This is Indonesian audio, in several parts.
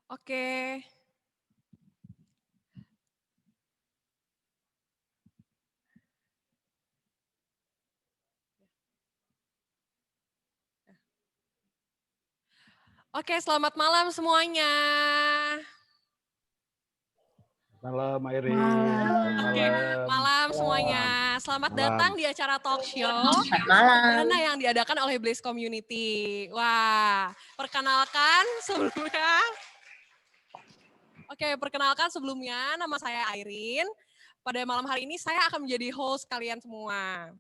Oke. Oke, selamat malam semuanya. Malam Airin. Oke, Malam. malam semuanya. Selamat Malam. datang di acara talk show Malam. perdana yang diadakan oleh Blaze Community. Wah, perkenalkan sebelumnya nama saya Airin. Pada malam hari ini saya akan menjadi host kalian semua.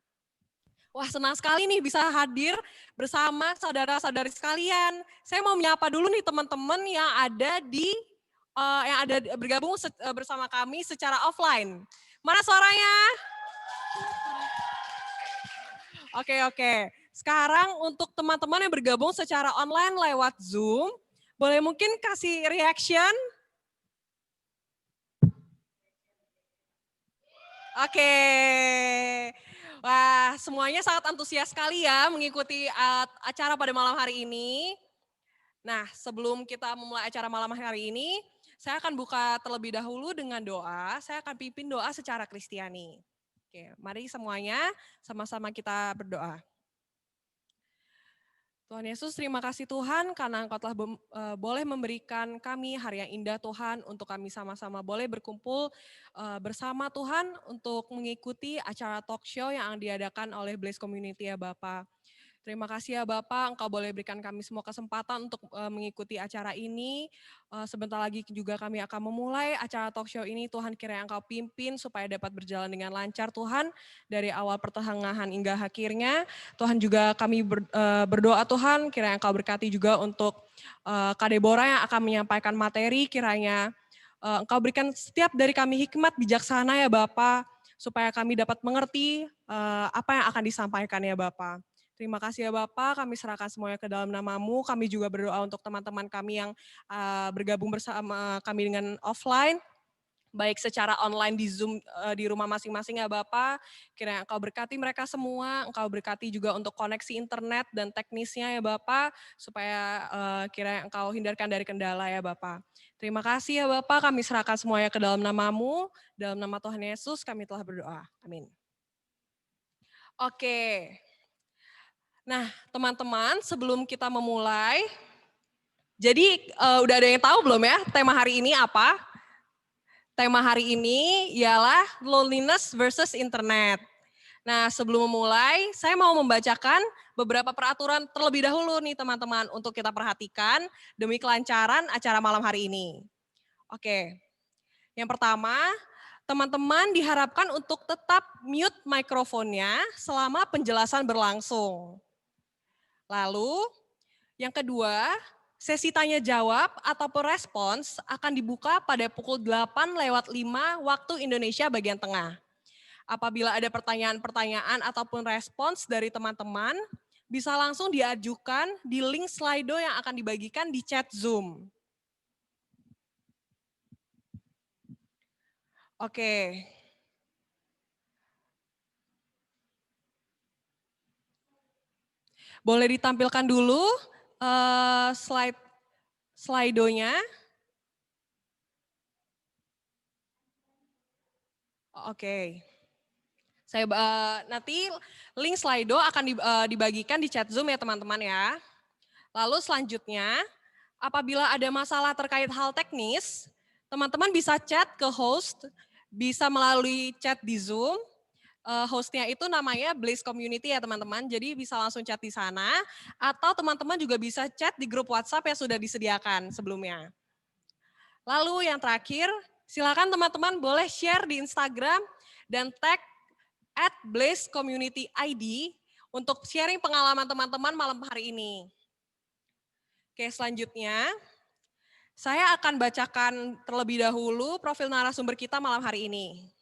Wah, senang sekali nih bisa hadir bersama saudara-saudari sekalian. Saya mau menyapa dulu nih teman-teman yang ada bergabung bersama kami secara offline. Mana suaranya? Oke. Sekarang untuk teman-teman yang bergabung secara online lewat Zoom, boleh mungkin kasih reaction? Oke. Wah, semuanya sangat antusias sekali ya mengikuti acara pada malam hari ini. Nah, sebelum kita memulai acara malam hari ini, saya akan buka terlebih dahulu dengan doa. Saya akan pimpin doa secara Kristiani. Oke, mari semuanya sama-sama kita berdoa. Tuhan Yesus, terima kasih Tuhan karena Engkau telah boleh memberikan kami hari yang indah Tuhan untuk kami sama-sama boleh berkumpul bersama Tuhan untuk mengikuti acara talk show yang diadakan oleh Blaze Community ya Bapak. Terima kasih ya Bapak, Engkau boleh berikan kami semua kesempatan untuk mengikuti acara ini. Sebentar lagi juga kami akan memulai acara talk show ini. Tuhan kiranya Engkau pimpin supaya dapat berjalan dengan lancar Tuhan. Dari awal pertengahan hingga akhirnya. Tuhan juga kami berdoa Tuhan, kiranya Engkau berkati juga untuk Kak Deborah yang akan menyampaikan materi. Kiranya Engkau berikan setiap dari kami hikmat bijaksana ya Bapak. Supaya kami dapat mengerti apa yang akan disampaikan ya Bapak. Terima kasih ya Bapak, kami serahkan semuanya ke dalam nama-Mu. Kami juga berdoa untuk teman-teman kami yang bergabung bersama kami dengan offline, baik secara online di Zoom di rumah masing-masing ya Bapak. Kiranya Engkau berkati mereka semua, Engkau berkati juga untuk koneksi internet dan teknisnya ya Bapak, supaya kiranya Engkau hindarkan dari kendala ya Bapak. Terima kasih ya Bapak, kami serahkan semuanya ke dalam nama-Mu, dalam nama Tuhan Yesus kami telah berdoa. Amin. Oke. Nah, teman-teman, sebelum kita memulai, jadi udah ada yang tahu belum ya tema hari ini apa? Tema hari ini ialah loneliness versus internet. Nah, sebelum memulai, saya mau membacakan beberapa peraturan terlebih dahulu nih teman-teman untuk kita perhatikan demi kelancaran acara malam hari ini. Oke, yang pertama, teman-teman diharapkan untuk tetap mute mikrofonnya selama penjelasan berlangsung. Lalu, yang kedua, sesi tanya jawab ataupun respons akan dibuka pada pukul 8:05 waktu Indonesia bagian tengah. Apabila ada pertanyaan-pertanyaan ataupun respons dari teman-teman, bisa langsung diajukan di link Slido yang akan dibagikan di chat Zoom. Oke. Boleh ditampilkan dulu Slido-nya. Oke. Nanti link Slido akan dibagikan di chat Zoom ya teman-teman ya. Lalu selanjutnya, apabila ada masalah terkait hal teknis, teman-teman bisa chat ke host, bisa melalui chat di Zoom. Hostnya itu namanya Blaze Community ya teman-teman, jadi bisa langsung chat di sana. Atau teman-teman juga bisa chat di grup WhatsApp yang sudah disediakan sebelumnya. Lalu yang terakhir, silakan teman-teman boleh share di Instagram dan tag @BlazeCommunityID untuk sharing pengalaman teman-teman malam hari ini. Oke, selanjutnya saya akan bacakan terlebih dahulu profil narasumber kita malam hari ini.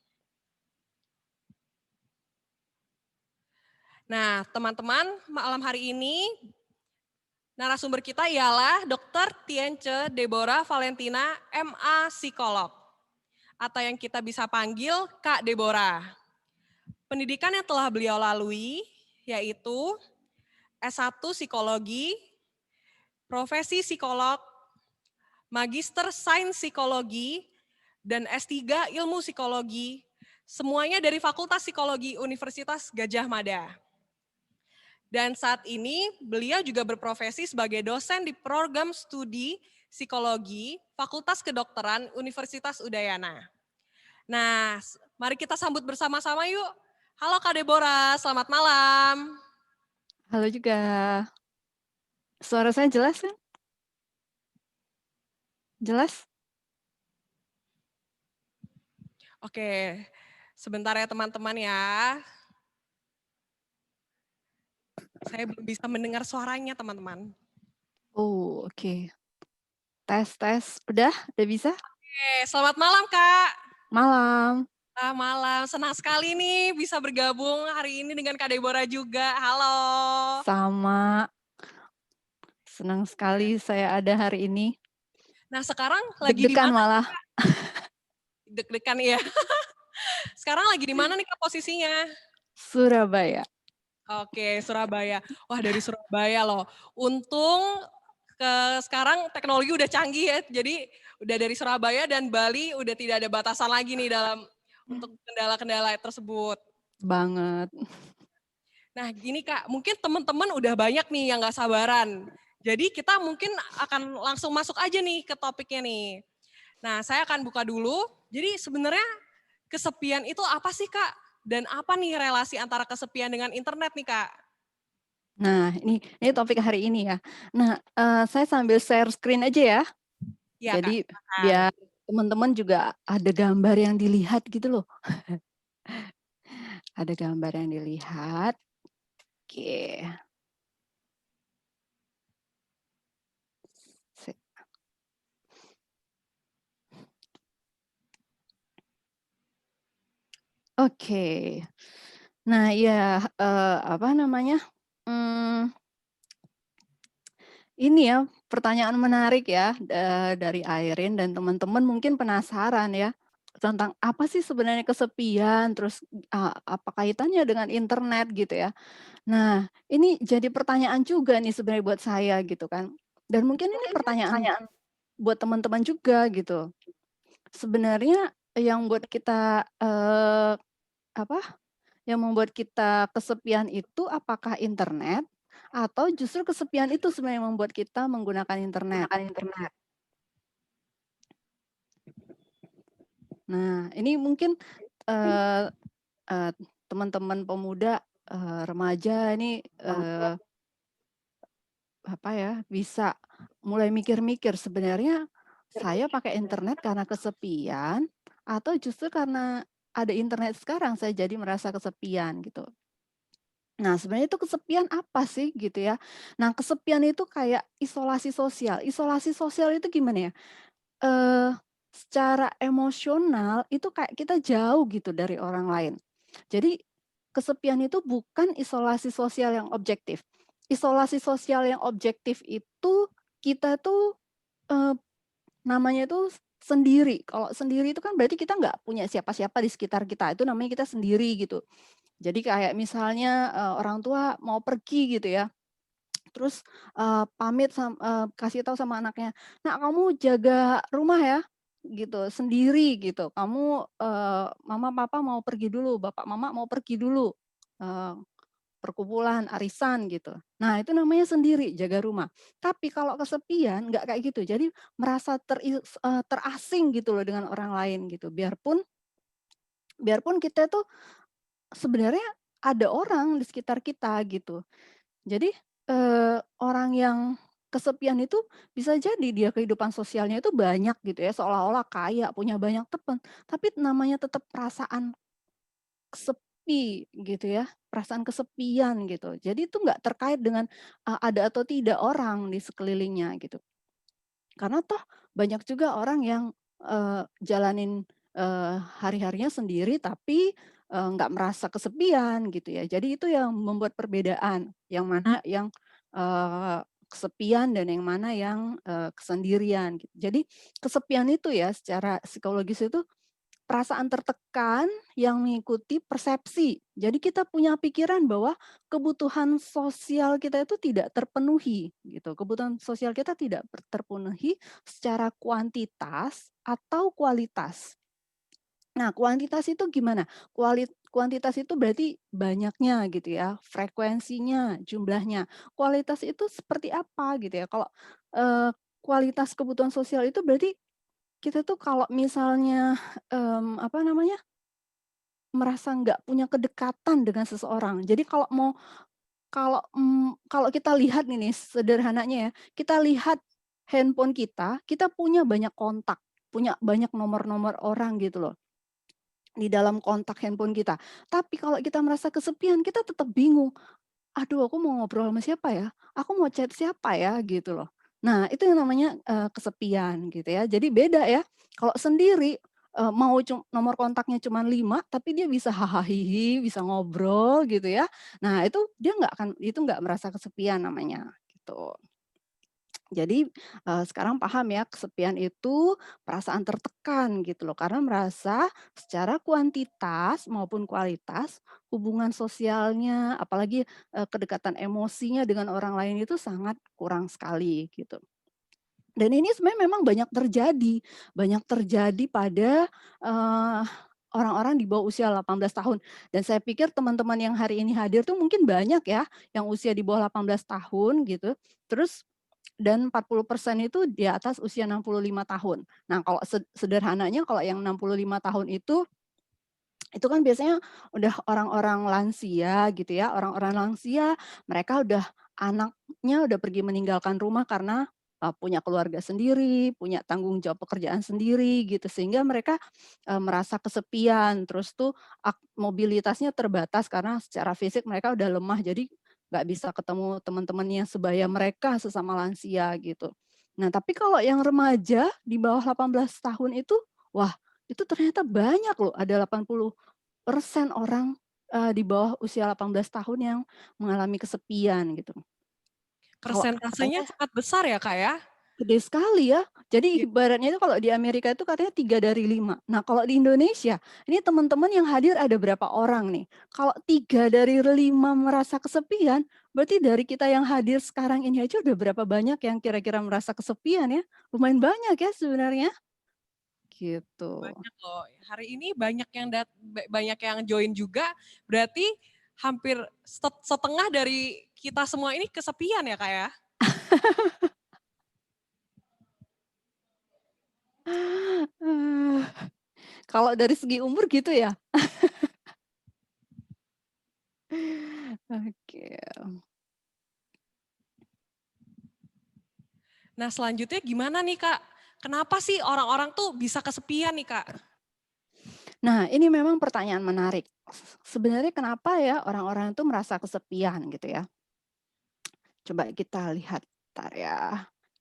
Nah, teman-teman, malam hari ini narasumber kita ialah Dr. Tience Deborah Valentina, MA Psikolog, atau yang kita bisa panggil Kak Deborah. Pendidikan yang telah beliau lalui yaitu S1 Psikologi, profesi psikolog, Magister Sains Psikologi, dan S3 Ilmu Psikologi, semuanya dari Fakultas Psikologi Universitas Gadjah Mada. Dan saat ini beliau juga berprofesi sebagai dosen di program studi psikologi Fakultas Kedokteran Universitas Udayana. Nah, mari kita sambut bersama-sama yuk. Halo Kak Deborah, selamat malam. Halo juga. Suara saya jelas kan? Jelas? Oke, sebentar ya teman-teman ya. Saya belum bisa mendengar suaranya teman-teman. Oh, oke. Tes. Udah bisa? Oke, selamat malam Kak. Malam. Malam, senang sekali nih bisa bergabung hari ini dengan Kak Deborah juga. Halo. Sama. Senang sekali saya ada hari ini. Nah sekarang lagi di Deg-degan mana? malah. Deg-degan ya. Sekarang lagi di mana nih Kak posisinya? Surabaya. Oke, Surabaya. Wah dari Surabaya loh. Untung sekarang teknologi udah canggih ya. Jadi udah dari Surabaya dan Bali udah tidak ada batasan lagi nih untuk kendala-kendala tersebut. Banget. Nah gini Kak, mungkin teman-teman udah banyak nih yang gak sabaran. Jadi kita mungkin akan langsung masuk aja nih ke topiknya nih. Nah saya akan buka dulu. Jadi sebenarnya kesepian itu apa sih Kak? Dan apa nih relasi antara kesepian dengan internet nih Kak? Nah, ini topik hari ini ya. Nah, saya sambil share screen aja ya. Iya Kak, Jadi silakan. biar teman-teman juga ada gambar yang dilihat gitu loh. Ada gambar yang dilihat. Oke. Oke. Nah, ya, apa namanya, ini ya pertanyaan menarik ya dari Airin dan teman-teman mungkin penasaran ya tentang apa sih sebenarnya kesepian, terus apa kaitannya dengan internet gitu ya. Nah, ini jadi pertanyaan juga nih sebenarnya buat saya gitu kan. Dan mungkin ini pertanyaan buat teman-teman juga gitu. Sebenarnya yang buat kita apa? Yang membuat kita kesepian itu apakah internet atau justru kesepian itu sebenarnya yang membuat kita menggunakan internet? Nah, ini mungkin teman-teman pemuda, remaja ini apa ya, bisa mulai mikir-mikir sebenarnya saya pakai internet karena kesepian atau justru karena ada internet sekarang saya jadi merasa kesepian gitu. Nah, sebenarnya itu kesepian apa sih gitu ya. Nah, kesepian itu kayak isolasi sosial. Isolasi sosial itu gimana ya? Eee, Secara emosional itu kayak kita jauh gitu dari orang lain. Jadi kesepian itu bukan isolasi sosial yang objektif. Isolasi sosial yang objektif itu kita tuh, eee, namanya itu sendiri. Kalau sendiri itu kan berarti kita nggak punya siapa-siapa di sekitar kita, itu namanya kita sendiri gitu. Jadi kayak misalnya, orang tua mau pergi gitu ya, terus, pamit kasih tahu sama anaknya, "Nak, kamu jaga rumah ya," gitu, "sendiri," gitu. "Kamu, mama papa mau pergi dulu, bapak mama mau pergi dulu, eee, perkumpulan, arisan," gitu. Nah, itu namanya sendiri, jaga rumah. Tapi kalau kesepian nggak kayak gitu. Jadi merasa terasing gitu loh dengan orang lain gitu. Biarpun biarpun kita tuh sebenarnya ada orang di sekitar kita gitu. Jadi, orang yang kesepian itu bisa jadi dia kehidupan sosialnya itu banyak gitu ya, seolah-olah kaya, punya banyak teman, tapi namanya tetap perasaan sepi gitu ya, perasaan kesepian gitu. Jadi itu nggak terkait dengan, ada atau tidak orang di sekelilingnya gitu. Karena toh banyak juga orang yang, jalanin, hari-harinya sendiri tapi, nggak merasa kesepian gitu ya. Jadi itu yang membuat perbedaan, yang mana yang, kesepian dan yang mana yang, kesendirian gitu. Jadi kesepian itu ya secara psikologis itu perasaan tertekan yang mengikuti persepsi. Jadi kita punya pikiran bahwa kebutuhan sosial kita itu tidak terpenuhi gitu. Kebutuhan sosial kita tidak terpenuhi secara kuantitas atau kualitas. Nah, kuantitas itu gimana? Kuantitas itu berarti banyaknya gitu ya, frekuensinya, jumlahnya. Kualitas itu seperti apa gitu ya? Kalau kualitas kebutuhan sosial itu berarti kita tuh kalau misalnya apa namanya, merasa nggak punya kedekatan dengan seseorang. Jadi kalau kita lihat nih sederhananya ya, kita lihat handphone kita, kita punya banyak kontak, punya banyak nomor-nomor orang gitu loh di dalam kontak handphone kita. Tapi kalau kita merasa kesepian, kita tetap bingung, "Aduh aku mau ngobrol sama siapa ya? Aku mau chat siapa ya?" Gitu loh. Nah itu yang namanya, kesepian gitu ya. Jadi beda ya, kalau sendiri, mau nomor kontaknya cuma 5, tapi dia bisa bisa ngobrol gitu ya. Nah itu nggak merasa kesepian namanya, gitu. Jadi, sekarang paham ya, kesepian itu perasaan tertekan gitu loh, karena merasa secara kuantitas maupun kualitas, hubungan sosialnya, apalagi, kedekatan emosinya dengan orang lain itu sangat kurang sekali gitu. Dan ini sebenarnya memang banyak terjadi pada, eee, orang-orang di bawah usia 18 tahun. Dan saya pikir teman-teman yang hari ini hadir tuh mungkin banyak ya, yang usia di bawah 18 tahun gitu, terus dan 40% itu di atas usia 65 tahun. Nah, kalau sederhananya kalau yang 65 tahun itu kan biasanya udah orang-orang lansia gitu ya, orang-orang lansia mereka anaknya udah pergi meninggalkan rumah karena, punya keluarga sendiri, punya tanggung jawab pekerjaan sendiri gitu, sehingga mereka, merasa kesepian, terus tuh mobilitasnya terbatas karena secara fisik mereka udah lemah, jadi nggak bisa ketemu teman-temannya sebaya mereka sesama lansia gitu. Nah, tapi kalau yang remaja di bawah 18 tahun itu, wah itu ternyata banyak loh, ada 80% orang, di bawah usia 18 tahun yang mengalami kesepian gitu. Kalau Persentasenya katanya sangat besar ya, Kak, ya? gede sekali ya. Jadi Iya. ibaratnya itu kalau di Amerika itu katanya 3 dari 5. Nah kalau di Indonesia, ini teman-teman yang hadir ada berapa orang nih? Kalau 3 dari 5 merasa kesepian, berarti dari kita yang hadir sekarang ini aja udah berapa banyak yang kira-kira merasa kesepian ya? Lumayan banyak ya sebenarnya, gitu. Banyak loh. Hari ini banyak yang join juga, berarti hampir setengah dari kita semua ini kesepian ya, Kak, ya? Eh, Kalau dari segi umur gitu ya? Oke. Nah, selanjutnya gimana nih, Kak? Kenapa sih orang-orang tuh bisa kesepian nih, Kak? Nah, ini memang pertanyaan menarik. Sebenarnya kenapa ya orang-orang itu merasa kesepian gitu ya? Coba kita lihat, bentar ya.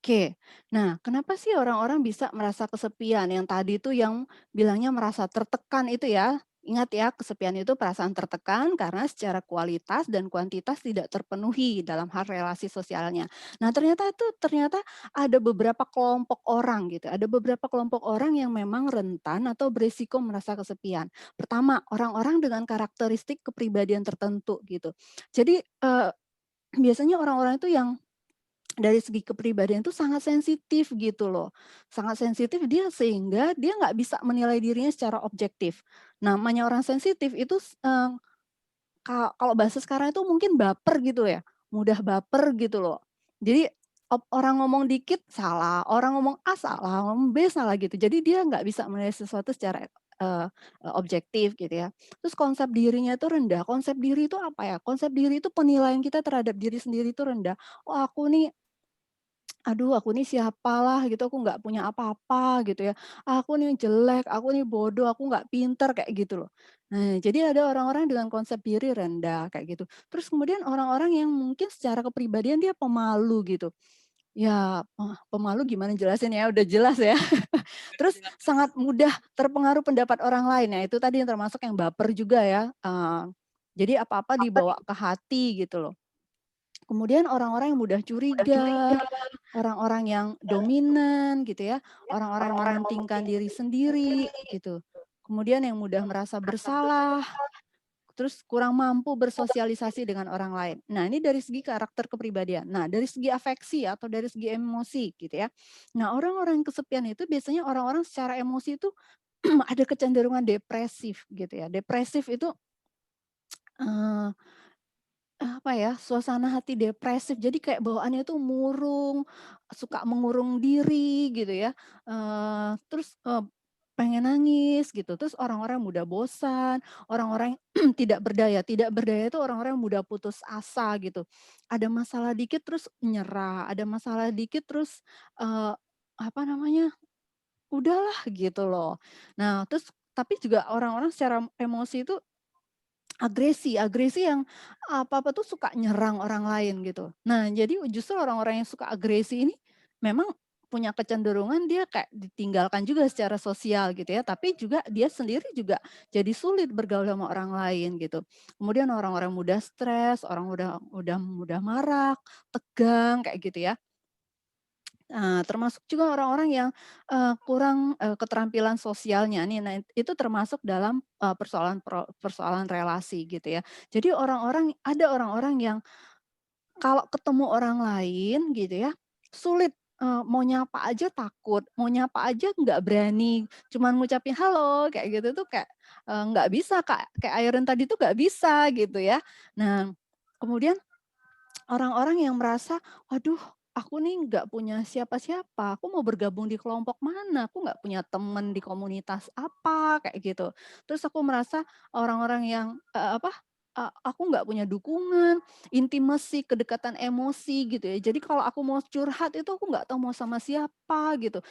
Oke, nah kenapa sih orang-orang bisa merasa kesepian? Yang tadi itu yang bilangnya merasa tertekan itu ya. Ingat ya, kesepian itu perasaan tertekan karena secara kualitas dan kuantitas tidak terpenuhi dalam hal relasi sosialnya. Nah, ternyata ada beberapa kelompok orang gitu. Ada beberapa kelompok orang yang memang rentan atau berisiko merasa kesepian. Pertama, orang-orang dengan karakteristik kepribadian tertentu gitu. Jadi biasanya orang-orang itu yang dari segi kepribadian itu sangat sensitif gitu loh. Sangat sensitif dia sehingga dia nggak bisa menilai dirinya secara objektif. Namanya orang sensitif itu kalau bahasa sekarang itu mungkin baper gitu ya, mudah baper gitu loh. Jadi orang ngomong dikit salah, orang ngomong A salah, ngomong B salah gitu. Jadi dia nggak bisa menilai sesuatu secara, eee objektif gitu ya. Terus konsep dirinya itu rendah. Konsep diri itu apa ya, konsep diri itu penilaian kita terhadap diri sendiri itu rendah. "Oh aku nih aduh aku nih siapalah gitu, aku nggak punya apa-apa gitu ya. Aku nih jelek, aku nih bodoh, aku nggak pinter kayak gitu loh. Nah, jadi ada orang-orang dengan konsep diri rendah kayak gitu. Terus kemudian orang-orang yang mungkin secara kepribadian dia pemalu gitu. Ya, pemalu gimana jelasin ya, udah jelas ya. Terus sangat mudah terpengaruh pendapat orang lain, ya itu tadi yang termasuk yang baper juga ya. Jadi apa-apa dibawa ke hati gitu loh. Kemudian orang-orang yang mudah curiga, orang-orang yang dominan gitu ya, orang-orang yang mementingkan diri sendiri gitu. kemudian yang mudah merasa bersalah, terus kurang mampu bersosialisasi dengan orang lain. Nah, ini dari segi karakter kepribadian. Nah, dari segi afeksi atau dari segi emosi gitu ya. Nah, orang-orang yang kesepian itu biasanya orang-orang secara emosi itu ada kecenderungan depresif gitu ya. Depresif itu eh, apa ya, suasana hati depresif. Jadi kayak bawaannya itu murung, suka mengurung diri gitu ya. Terus pengen nangis gitu. Terus orang-orang mudah bosan, orang-orang tidak berdaya. Tidak berdaya itu orang-orang mudah putus asa gitu. Ada masalah dikit terus nyerah, ada masalah dikit terus apa namanya? Udahlah gitu loh. Nah, terus tapi juga orang-orang secara emosi itu agresi, agresi yang apa-apa tuh suka nyerang orang lain gitu. Nah, jadi justru orang-orang yang suka agresi ini memang punya kecenderungan dia kayak ditinggalkan juga secara sosial gitu ya, tapi juga dia sendiri juga jadi sulit bergaul sama orang lain gitu. Kemudian orang-orang mudah stres, orang udah mudah marah, tegang kayak gitu ya. Termasuk juga orang-orang yang, kurang, keterampilan sosialnya nih. Nah, itu termasuk dalam, persoalan relasi gitu ya. Jadi ada orang-orang yang kalau ketemu orang lain gitu ya, sulit, mau nyapa aja takut, mau nyapa aja nggak berani, cuman ngucapin halo kayak gitu tuh kayak, nggak bisa Kak, kayak Airen tadi tuh nggak bisa gitu ya. Nah, kemudian orang-orang yang merasa, "Waduh, aku nih nggak punya siapa-siapa, aku mau bergabung di kelompok mana, aku nggak punya teman di komunitas apa," kayak gitu. Terus aku merasa orang-orang yang, aku nggak punya dukungan, intimasi, kedekatan emosi gitu ya. Jadi kalau aku mau curhat itu aku nggak tahu mau sama siapa gitu.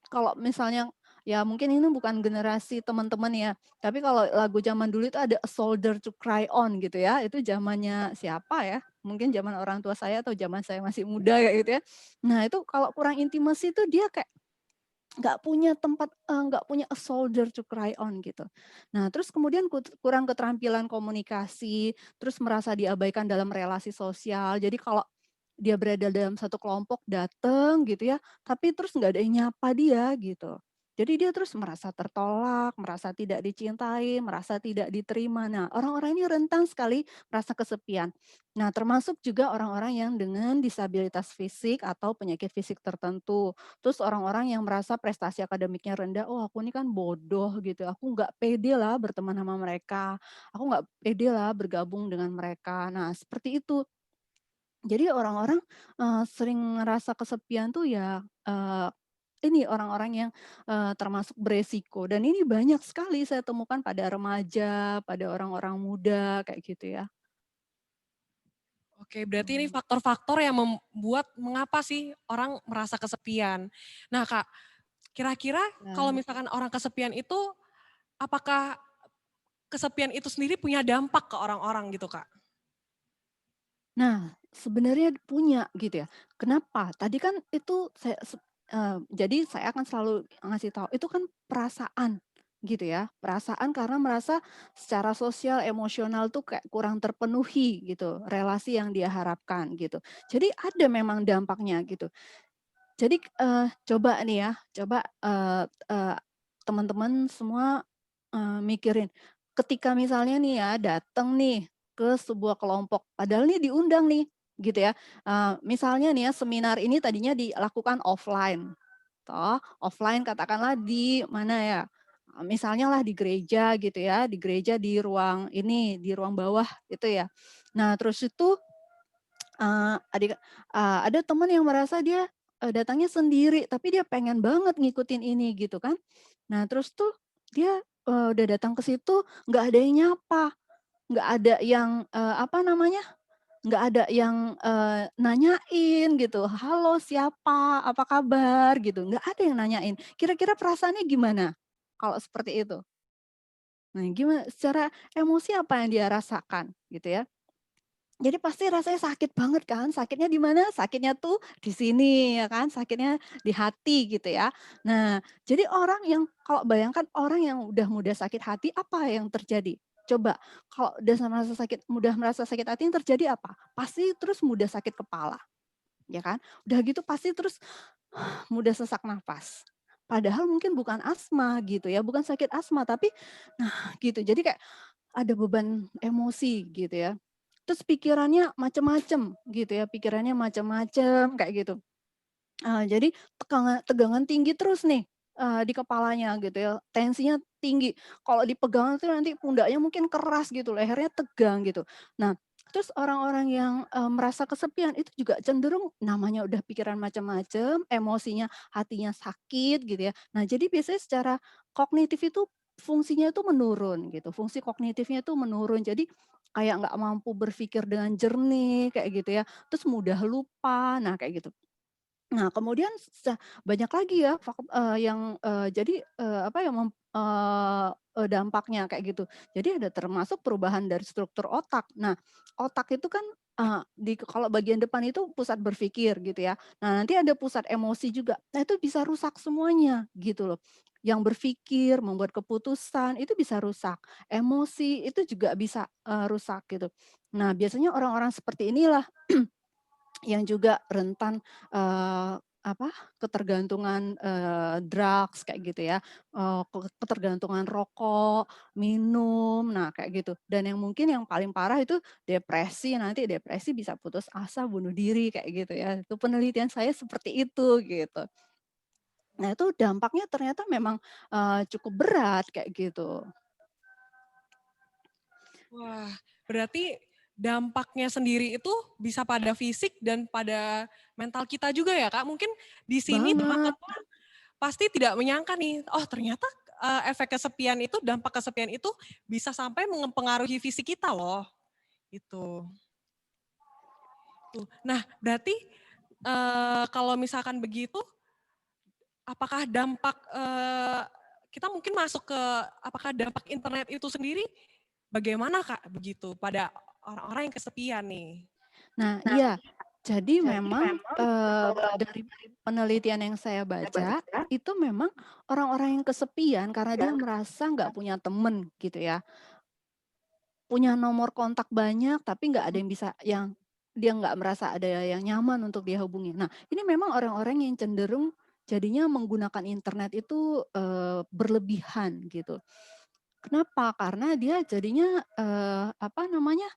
Kalau misalnya ya mungkin ini bukan generasi teman-teman ya, tapi kalau lagu zaman dulu itu ada A Shoulder to Cry On gitu ya, itu zamannya siapa ya? Mungkin zaman orang tua saya atau zaman saya masih muda kayak gitu ya. Nah itu kalau kurang intimasi itu dia kayak nggak punya tempat, nggak punya a shoulder to cry on gitu. Nah terus kemudian kurang keterampilan komunikasi, terus merasa diabaikan dalam relasi sosial. Jadi kalau dia berada dalam satu kelompok datang gitu ya, tapi terus nggak ada yang nyapa dia gitu. Jadi dia terus merasa tertolak, merasa tidak dicintai, merasa tidak diterima. Nah orang-orang ini rentan sekali merasa kesepian. Nah termasuk juga orang-orang yang dengan disabilitas fisik atau penyakit fisik tertentu. Terus orang-orang yang merasa prestasi akademiknya rendah, "Oh aku ini kan bodoh gitu, aku nggak pede lah berteman sama mereka, aku nggak pede lah bergabung dengan mereka." Nah seperti itu. Jadi orang-orang, sering ngerasa kesepian tuh ya, ini orang-orang yang, termasuk beresiko dan ini banyak sekali saya temukan pada remaja, pada orang-orang muda kayak gitu ya. Oke, berarti ini faktor-faktor yang membuat mengapa sih orang merasa kesepian. Nah Kak, kira-kira kalau Nah misalkan orang kesepian itu, apakah kesepian itu sendiri punya dampak ke orang-orang gitu Kak? Nah, sebenarnya punya gitu ya. Kenapa? Tadi kan itu jadi saya akan selalu ngasih tahu, itu kan perasaan gitu ya. Perasaan karena merasa secara sosial, emosional tuh kayak kurang terpenuhi gitu, relasi yang dia harapkan gitu. Jadi ada memang dampaknya gitu. Jadi, coba nih ya, coba, teman-teman semua, mikirin, ketika misalnya nih ya datang nih ke sebuah kelompok, padahal nih diundang nih, gitu ya. Misalnya nih ya seminar ini tadinya dilakukan offline, toh offline katakanlah di mana ya, misalnya lah di gereja gitu ya, di gereja di ruang ini, di ruang bawah itu ya. Nah terus itu ada teman yang merasa dia, datangnya sendiri, tapi dia pengen banget ngikutin ini gitu kan. Nah terus tuh dia, udah datang ke situ nggak ada yang nyapa, nggak ada yang, apa namanya, nggak ada yang, nanyain gitu, "Halo siapa? Apa kabar?" Gitu, nggak ada yang nanyain. Kira-kira perasaannya gimana kalau seperti itu? Nah gimana secara emosi apa yang dia rasakan gitu ya. Jadi pasti rasanya sakit banget kan, sakitnya di mana? Sakitnya tuh di sini ya kan, sakitnya di hati gitu ya. Nah, jadi orang yang kalau bayangkan orang yang udah mudah sakit hati, apa yang terjadi? Coba kalau udah mudah merasa sakit hati yang terjadi apa? Pasti terus mudah sakit kepala, ya kan? Udah gitu pasti terus mudah sesak nafas. padahal mungkin bukan asma gitu ya, bukan sakit asma, tapi nah gitu. Jadi kayak ada beban emosi gitu ya. Terus pikirannya macem-macem gitu ya, pikirannya macem-macem kayak gitu. Jadi tegangan tinggi terus nih, di kepalanya gitu ya, tensinya tinggi. Kalau dipegang tuh nanti pundaknya mungkin keras gitu, lehernya tegang gitu. Nah, terus orang-orang yang, merasa kesepian itu juga cenderung namanya udah pikiran macam-macam, emosinya, hatinya sakit gitu ya. Nah, jadi biasanya secara kognitif itu fungsinya itu menurun gitu, fungsi kognitifnya itu menurun. Jadi kayak nggak mampu berpikir dengan jernih kayak gitu ya, terus mudah lupa, nah kayak gitu. Nah, kemudian banyak lagi ya yang, jadi, apa ya, dampaknya kayak gitu. Jadi ada termasuk perubahan dari struktur otak. Nah, otak itu kan, kalau bagian depan itu pusat berpikir gitu ya. Nah, nanti ada pusat emosi juga. Nah, itu bisa rusak semuanya gitu loh. Yang berpikir, membuat keputusan itu bisa rusak. Emosi itu juga bisa, rusak gitu. Nah, biasanya orang-orang seperti inilah yang juga rentan, apa, ketergantungan, drugs kayak gitu ya, ketergantungan rokok, minum, nah kayak gitu. Dan yang mungkin yang paling parah itu depresi, nanti depresi bisa putus asa, bunuh diri kayak gitu ya. Itu penelitian saya seperti itu gitu. Nah itu dampaknya ternyata memang, cukup berat kayak gitu. Wah, berarti dampaknya sendiri itu bisa pada fisik dan pada mental kita juga ya, Kak? Mungkin di sini Banget. teman-teman pasti tidak menyangka nih, oh ternyata, efek kesepian itu, dampak kesepian itu bisa sampai mempengaruhi fisik kita loh, gitu. Tuh. Nah, berarti, kalau misalkan begitu, apakah dampak, kita mungkin masuk ke apakah dampak internet itu sendiri bagaimana, Kak, begitu pada orang-orang yang kesepian nih? Nah iya, jadi memang, dari penelitian yang saya baca, itu memang orang-orang yang kesepian karena dia merasa nggak punya temen gitu ya, punya nomor kontak banyak tapi nggak ada yang bisa yang dia nggak merasa ada yang nyaman untuk dia hubungi. Nah, ini memang orang-orang yang cenderung jadinya menggunakan internet itu, berlebihan gitu. Kenapa? Karena dia jadinya, apa namanya,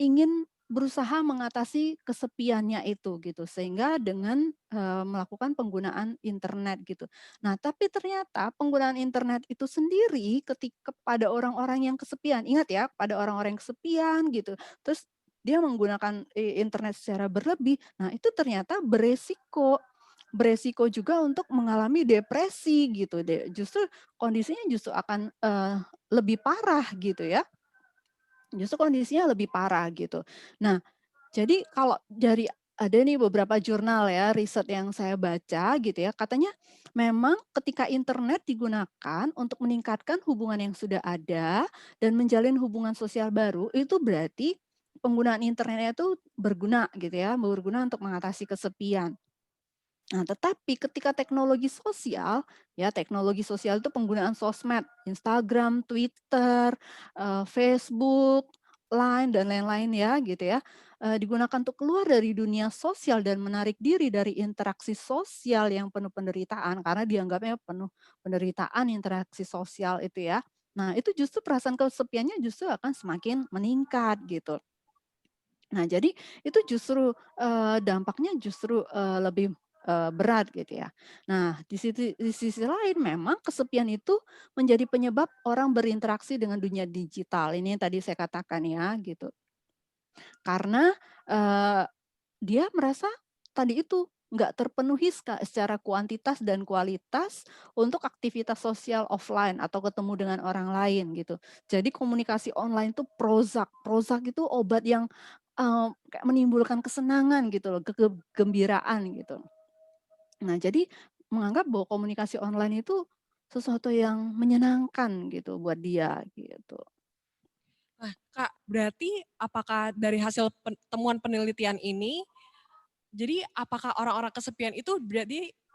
ingin berusaha mengatasi kesepiannya itu gitu, sehingga dengan, melakukan penggunaan internet gitu. Nah, tapi ternyata penggunaan internet itu sendiri ketika pada orang-orang yang kesepian, ingat ya, pada orang-orang yang kesepian gitu, terus dia menggunakan internet secara berlebih, nah itu ternyata beresiko juga untuk mengalami depresi gitu justru kondisinya justru akan, lebih parah gitu ya. Justru kondisinya lebih parah gitu. Nah, jadi kalau dari ada nih beberapa jurnal ya, riset yang saya baca gitu ya, katanya memang ketika internet digunakan untuk meningkatkan hubungan yang sudah ada dan menjalin hubungan sosial baru, itu berarti penggunaan internetnya itu berguna gitu ya, berguna untuk mengatasi kesepian. Nah, tetapi ketika teknologi sosial itu penggunaan sosmed, Instagram, Twitter, Facebook, Line, dan lain-lain ya, gitu ya, digunakan untuk keluar dari dunia sosial dan menarik diri dari interaksi sosial yang penuh penderitaan, karena dianggapnya penuh penderitaan interaksi sosial itu ya. Nah, itu justru perasaan kesepiannya justru akan semakin meningkat gitu. Nah, jadi itu justru, dampaknya justru, lebih, berat gitu ya. Nah, di sisi lain memang kesepian itu menjadi penyebab orang berinteraksi dengan dunia digital, ini yang tadi saya katakan ya, gitu. Karena, eee, dia merasa tadi itu, nggak terpenuhi secara kuantitas dan kualitas untuk aktivitas sosial offline atau ketemu dengan orang lain gitu. Jadi komunikasi online itu Prozac. Prozac itu obat yang, kayak menimbulkan kesenangan gitu loh, kegembiraan gitu. Nah, jadi menganggap bahwa komunikasi online itu sesuatu yang menyenangkan gitu buat dia gitu. Nah, Kak, berarti apakah dari hasil temuan penelitian ini, jadi apakah orang-orang kesepian itu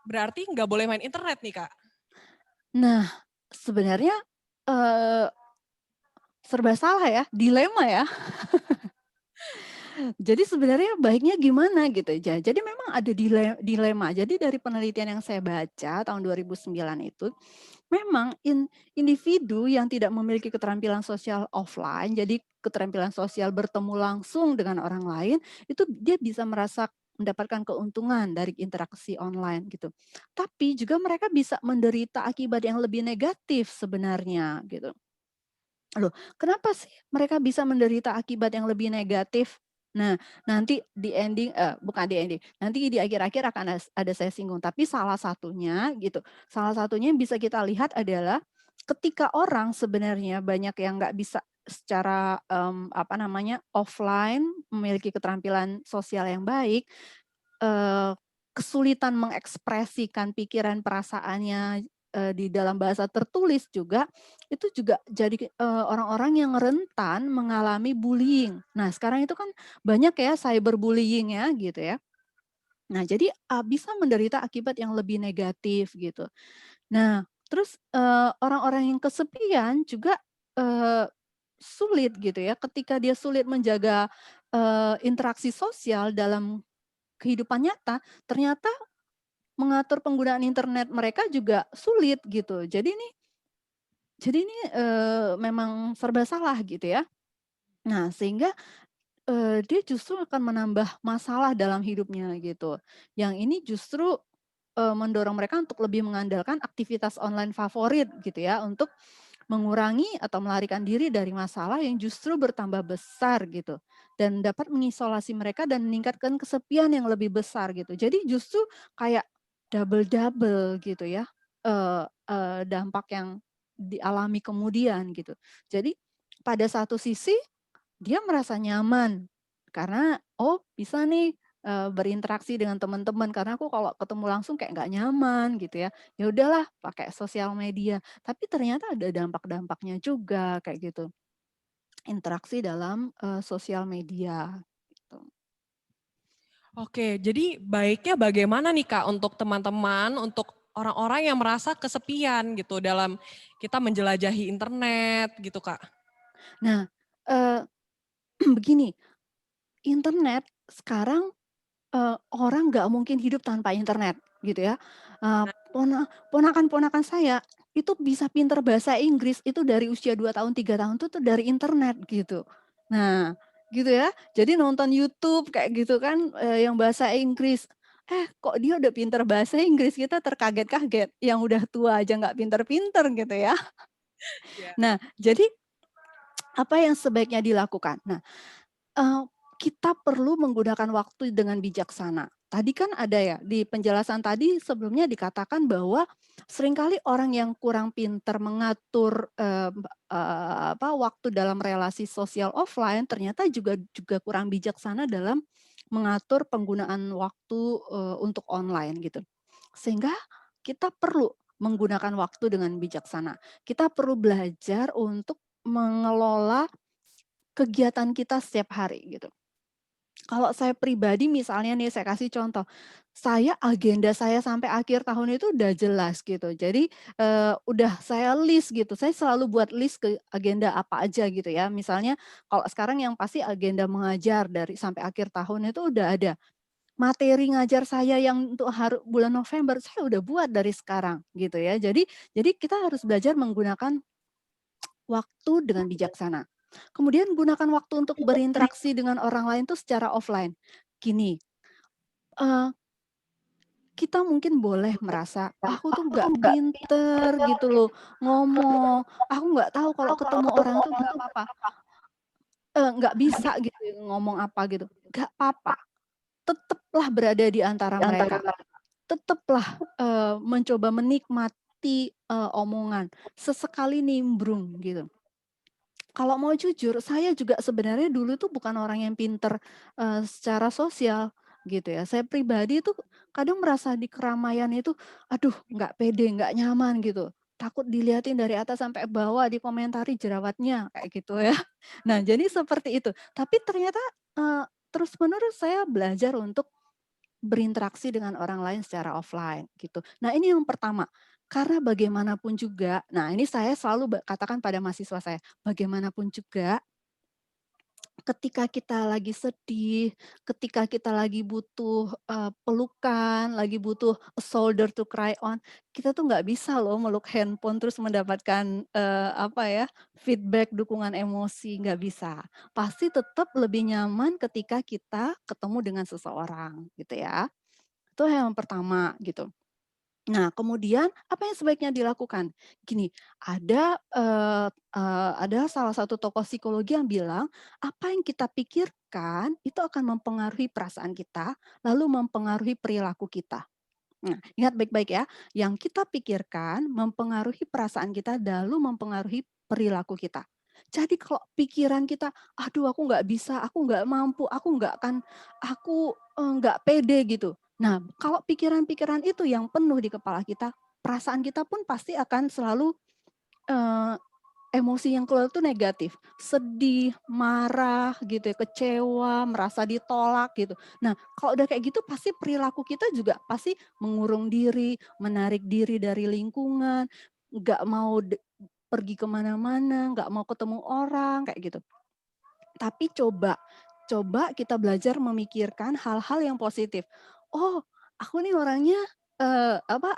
berarti nggak boleh main internet nih, Kak? Nah, sebenarnya, eee, serba salah ya, dilema ya. Jadi sebenarnya baiknya gimana gitu ya. Jadi memang ada dilema. Jadi dari penelitian yang saya baca tahun 2009 itu, memang individu yang tidak memiliki keterampilan sosial offline, jadi keterampilan sosial bertemu langsung dengan orang lain, itu dia bisa mendapatkan keuntungan dari interaksi online gitu. Tapi juga mereka bisa menderita akibat yang lebih negatif sebenarnya gitu. Loh, kenapa sih mereka bisa menderita akibat yang lebih negatif? Nah, nanti di ending bukan di ending, nanti di akhir-akhir akan ada saya singgung, tapi salah satunya gitu, salah satunya yang bisa kita lihat adalah ketika orang sebenarnya banyak yang nggak bisa secara, apa namanya, offline memiliki keterampilan sosial yang baik, eee, kesulitan mengekspresikan pikiran perasaannya, di dalam bahasa tertulis juga, itu juga jadi, orang-orang yang rentan mengalami bullying. Nah, sekarang itu kan banyak ya cyberbullying ya, gitu ya. Nah, jadi, bisa menderita akibat yang lebih negatif gitu. Nah, terus, orang-orang yang kesepian juga, eee, sulit gitu ya, ketika dia sulit menjaga, interaksi sosial dalam kehidupan nyata, ternyata mengatur penggunaan internet mereka juga sulit gitu. Jadi ini, memang serba salah gitu ya. Nah, sehingga, dia justru akan menambah masalah dalam hidupnya gitu. Yang ini justru, mendorong mereka untuk lebih mengandalkan aktivitas online favorit gitu ya, untuk mengurangi atau melarikan diri dari masalah yang justru bertambah besar gitu, dan dapat mengisolasi mereka dan meningkatkan kesepian yang lebih besar gitu. Jadi justru kayak double-double gitu ya, eee eee, dampak yang dialami kemudian gitu. Jadi pada satu sisi dia merasa nyaman karena, "Oh bisa nih, berinteraksi dengan teman-teman, karena aku kalau ketemu langsung kayak nggak nyaman," gitu ya. Ya udahlah pakai sosial media, tapi ternyata ada dampak-dampaknya juga kayak gitu, interaksi dalam, sosial media gitu. Oke, jadi baiknya bagaimana nih Kak untuk teman-teman, untuk orang-orang yang merasa kesepian gitu dalam kita menjelajahi internet gitu Kak? Nah, eee, begini, internet sekarang, orang nggak mungkin hidup tanpa internet, gitu ya. Nah, Ponakan-ponakan saya, itu bisa pinter bahasa Inggris itu dari usia 2 tahun, 3 tahun tuh dari internet, gitu. Nah, gitu ya. Jadi nonton YouTube kayak gitu kan, yang bahasa Inggris. Kok dia udah pinter bahasa Inggris, kita terkaget-kaget, yang udah tua aja nggak pinter-pinter, gitu ya. iya. Nah, jadi apa yang sebaiknya dilakukan? Nah, Eee, kita perlu menggunakan waktu dengan bijaksana. Tadi kan ada ya, di penjelasan tadi sebelumnya dikatakan bahwa seringkali orang yang kurang pinter mengatur, waktu dalam relasi sosial offline ternyata juga kurang bijaksana dalam mengatur penggunaan waktu, untuk online gitu. Sehingga kita perlu menggunakan waktu dengan bijaksana. Kita perlu belajar untuk mengelola kegiatan kita setiap hari gitu. Kalau saya pribadi misalnya nih saya kasih contoh, agenda saya sampai akhir tahun itu udah jelas gitu. Jadi, udah saya list gitu, saya selalu buat list ke agenda apa aja gitu ya. Misalnya kalau sekarang yang pasti agenda mengajar dari sampai akhir tahun itu udah ada. Materi ngajar saya yang untuk bulan November, saya udah buat dari sekarang gitu ya. Jadi kita harus belajar menggunakan waktu dengan bijaksana. Kemudian gunakan waktu untuk berinteraksi dengan orang lain tuh secara offline. Gini, eee, kita mungkin boleh merasa, "Aku tuh nggak pinter gitu loh ngomong, aku nggak tahu kalau ketemu orang tuh nggak bisa gitu ya ngomong apa gitu." Nggak apa-apa, tetaplah berada di antara mereka, tetaplah, mencoba menikmati, omongan, sesekali nimbrung gitu. Kalau mau jujur, saya juga sebenarnya dulu tuh bukan orang yang pinter, secara sosial, gitu ya. Saya pribadi tuh kadang merasa di keramaian itu, aduh nggak pede, nggak nyaman gitu. Takut dilihatin dari atas sampai bawah, dikomentari jerawatnya, kayak gitu ya. Nah, jadi seperti itu. Tapi ternyata, terus-menerus saya belajar untuk berinteraksi dengan orang lain secara offline gitu. Nah ini yang pertama, karena bagaimanapun juga, nah ini saya selalu katakan pada mahasiswa saya, bagaimanapun juga ketika kita lagi sedih, ketika kita lagi butuh, pelukan, lagi butuh a shoulder to cry on, kita tuh nggak bisa loh meluk handphone terus mendapatkan, apa ya, feedback, dukungan emosi, nggak bisa. Pasti tetap lebih nyaman ketika kita ketemu dengan seseorang, gitu ya. Itu yang pertama, gitu. Nah, kemudian apa yang sebaiknya dilakukan? Gini, ada salah satu tokoh psikologi yang bilang, apa yang kita pikirkan itu akan mempengaruhi perasaan kita, lalu mempengaruhi perilaku kita. Nah, ingat baik-baik ya, yang kita pikirkan mempengaruhi perasaan kita, lalu mempengaruhi perilaku kita. Jadi kalau pikiran kita, "Aduh aku nggak bisa, aku nggak mampu, nggak pede," gitu. Nah, kalau pikiran-pikiran itu yang penuh di kepala kita, perasaan kita pun pasti akan selalu, eee, emosi yang keluar itu negatif, sedih, marah gitu ya, kecewa, merasa ditolak gitu. Nah, kalau udah kayak gitu pasti perilaku kita juga pasti mengurung diri, menarik diri dari lingkungan, nggak mau pergi kemana mana, nggak mau ketemu orang, kayak gitu. Tapi coba, coba kita belajar memikirkan hal-hal yang positif. Oh, aku nih orangnya,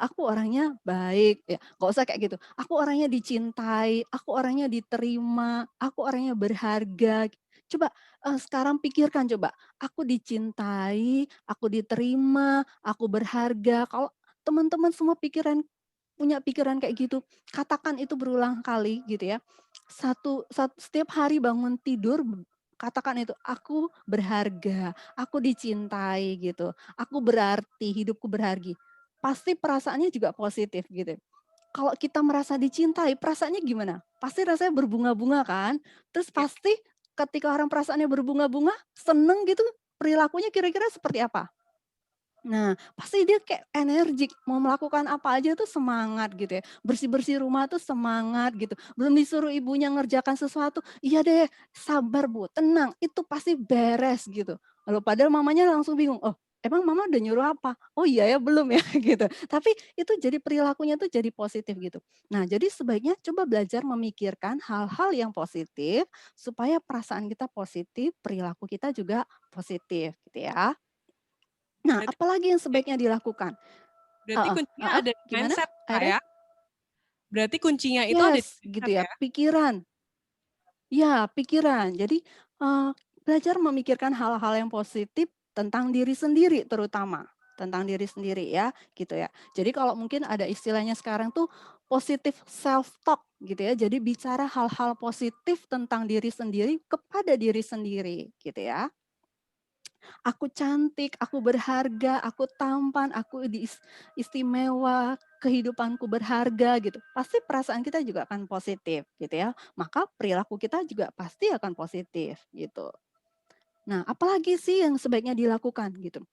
aku orangnya baik, ya, nggak usah kayak gitu. Aku orangnya dicintai, aku orangnya diterima, aku orangnya berharga. Coba, sekarang pikirkan coba, aku dicintai, aku diterima, aku berharga. Kalau teman-teman semua punya pikiran kayak gitu, katakan itu berulang kali gitu ya. Setiap hari bangun tidur katakan itu, "Aku berharga, aku dicintai," gitu. "Aku berarti, hidupku berhargi." Pasti perasaannya juga positif gitu. Kalau kita merasa dicintai, perasaannya gimana? Pasti rasanya berbunga-bunga kan? Terus Ya, pasti ketika orang perasaannya berbunga-bunga, seneng gitu, perilakunya kira-kira seperti apa? Nah, pasti dia kayak energik, mau melakukan apa aja tuh semangat gitu ya. Bersih-bersih rumah tuh semangat gitu. Belum disuruh ibunya ngerjakan sesuatu, "Iya deh, sabar Bu, tenang, itu pasti beres," gitu. Lalu padahal mamanya langsung bingung, "Oh, emang mama udah nyuruh apa? Oh iya ya, belum ya?" gitu. Tapi itu jadi perilakunya tuh jadi positif gitu. Nah, jadi sebaiknya coba belajar memikirkan hal-hal yang positif supaya perasaan kita positif, perilaku kita juga positif gitu ya. Nah, berarti apalagi yang sebaiknya dilakukan? berarti Heeh kuncinya heeh, ada di gimana mindset, Kak, akhirnya? ya? Berarti kuncinya itu ada di Yes, gitu mindset ya, ya? pikiran. Ya, pikiran. Jadi, belajar memikirkan hal-hal yang positif tentang diri sendiri terutama, tentang diri sendiri ya, gitu ya. Jadi kalau mungkin ada istilahnya sekarang tuh positive self talk gitu ya, jadi bicara hal-hal positif tentang diri sendiri kepada diri sendiri, gitu ya. Aku cantik, aku berharga, aku tampan, aku istimewa, kehidupanku berharga gitu. Pasti perasaan kita juga akan positif gitu ya. Maka perilaku kita juga pasti akan positif gitu. Nah, apalagi sih yang sebaiknya dilakukan gitu.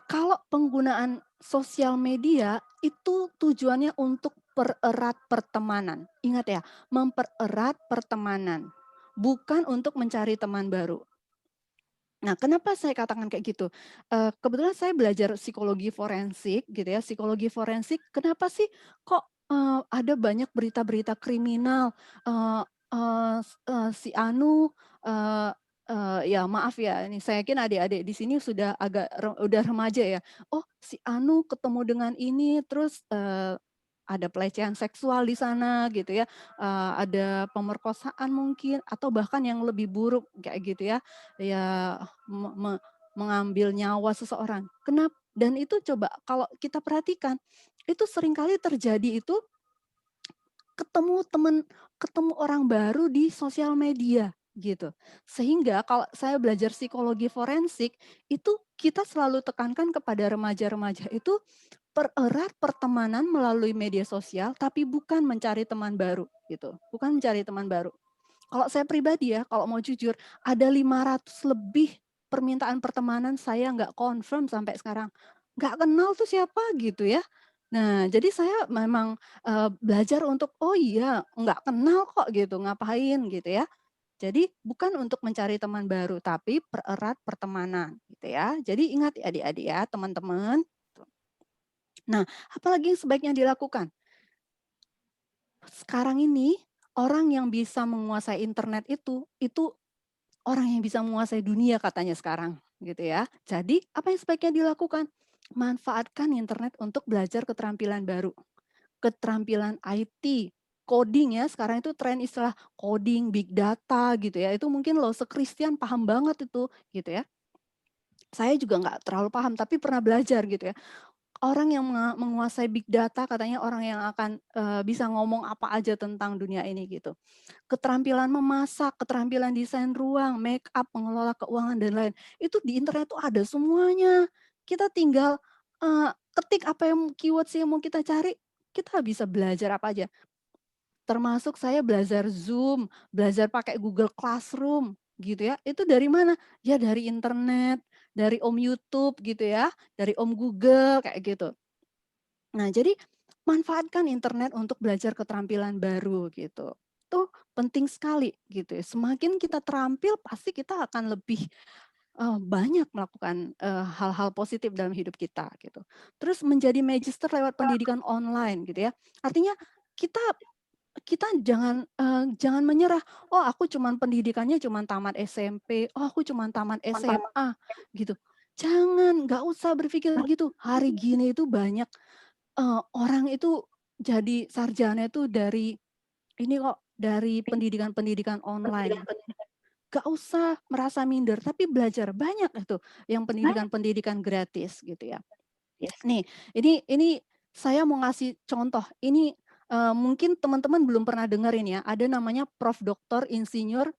Kalau penggunaan sosial media itu tujuannya untuk pererat pertemanan. Ingat ya, mempererat pertemanan, bukan untuk mencari teman baru. Nah, kenapa saya katakan kayak gitu? Kebetulan saya belajar psikologi forensik gitu ya, psikologi forensik kenapa sih kok, ada banyak berita-berita kriminal, eee eee, si anu, eee ya maaf ya ini saya yakin adik-adik di sini sudah agak udah remaja ya. Oh si anu ketemu dengan ini terus, ada pelecehan seksual di sana gitu ya, ada pemerkosaan mungkin atau bahkan yang lebih buruk kayak gitu ya. Ya me me mengambil nyawa seseorang. Dan itu coba kalau kita perhatikan, itu seringkali terjadi itu ketemu temen ketemu orang baru di sosial media, gitu. Sehingga kalau saya belajar psikologi forensik, itu kita selalu tekankan kepada remaja-remaja itu pererat pertemanan melalui media sosial, tapi bukan mencari teman baru, gitu. Bukan mencari teman baru. Kalau saya pribadi ya, kalau mau jujur, ada 500 lebih permintaan pertemanan saya nggak confirm sampai sekarang. Nggak kenal tuh siapa gitu ya. Nah, jadi saya memang, belajar untuk, "Oh iya, nggak kenal kok," gitu, "ngapain?" gitu ya. Jadi bukan untuk mencari teman baru, tapi pererat pertemanan gitu ya. Jadi ingat ya adik-adik ya, teman-teman. Nah, apalagi yang sebaiknya dilakukan? Sekarang ini orang yang bisa menguasai internet itu orang yang bisa menguasai dunia katanya sekarang, gitu ya. Jadi, apa yang sebaiknya dilakukan? Manfaatkan internet untuk belajar keterampilan baru, keterampilan IT, coding ya, sekarang itu tren istilah coding, big data gitu ya, itu mungkin loh se-Christian paham banget itu, gitu ya. Saya juga nggak terlalu paham, tapi pernah belajar gitu ya. Orang yang menguasai big data katanya orang yang akan, bisa ngomong apa aja tentang dunia ini gitu. Keterampilan memasak, keterampilan desain ruang, make up, mengelola keuangan dan lain. Itu di internet tuh ada semuanya. Kita tinggal, ketik apa yang keywords yang mau kita cari, kita bisa belajar apa aja. Termasuk saya belajar Zoom, belajar pakai Google Classroom gitu ya. Itu dari mana? Ya dari internet, dari Om YouTube gitu ya, dari Om Google kayak gitu. Nah, jadi manfaatkan internet untuk belajar keterampilan baru gitu. Itu penting sekali gitu ya. Semakin kita terampil pasti kita akan lebih, banyak melakukan, hal-hal positif dalam hidup kita gitu. Terus menjadi magister lewat pendidikan online gitu ya. Artinya kita kita jangan menyerah, "Oh aku cuman pendidikannya cuman tamat SMP, oh aku cuman tamat SMA," gitu. Jangan, nggak usah berpikir begitu. Hari gini itu banyak orang itu jadi sarjana itu dari ini kok, dari pendidikan-pendidikan online. Gak usah merasa minder, tapi belajar banyak itu yang pendidikan-pendidikan gratis gitu ya. Nih, ini saya mau ngasih contoh, ini, mungkin teman-teman belum pernah dengar ini ya, ada namanya Prof. Doktor Insinyur,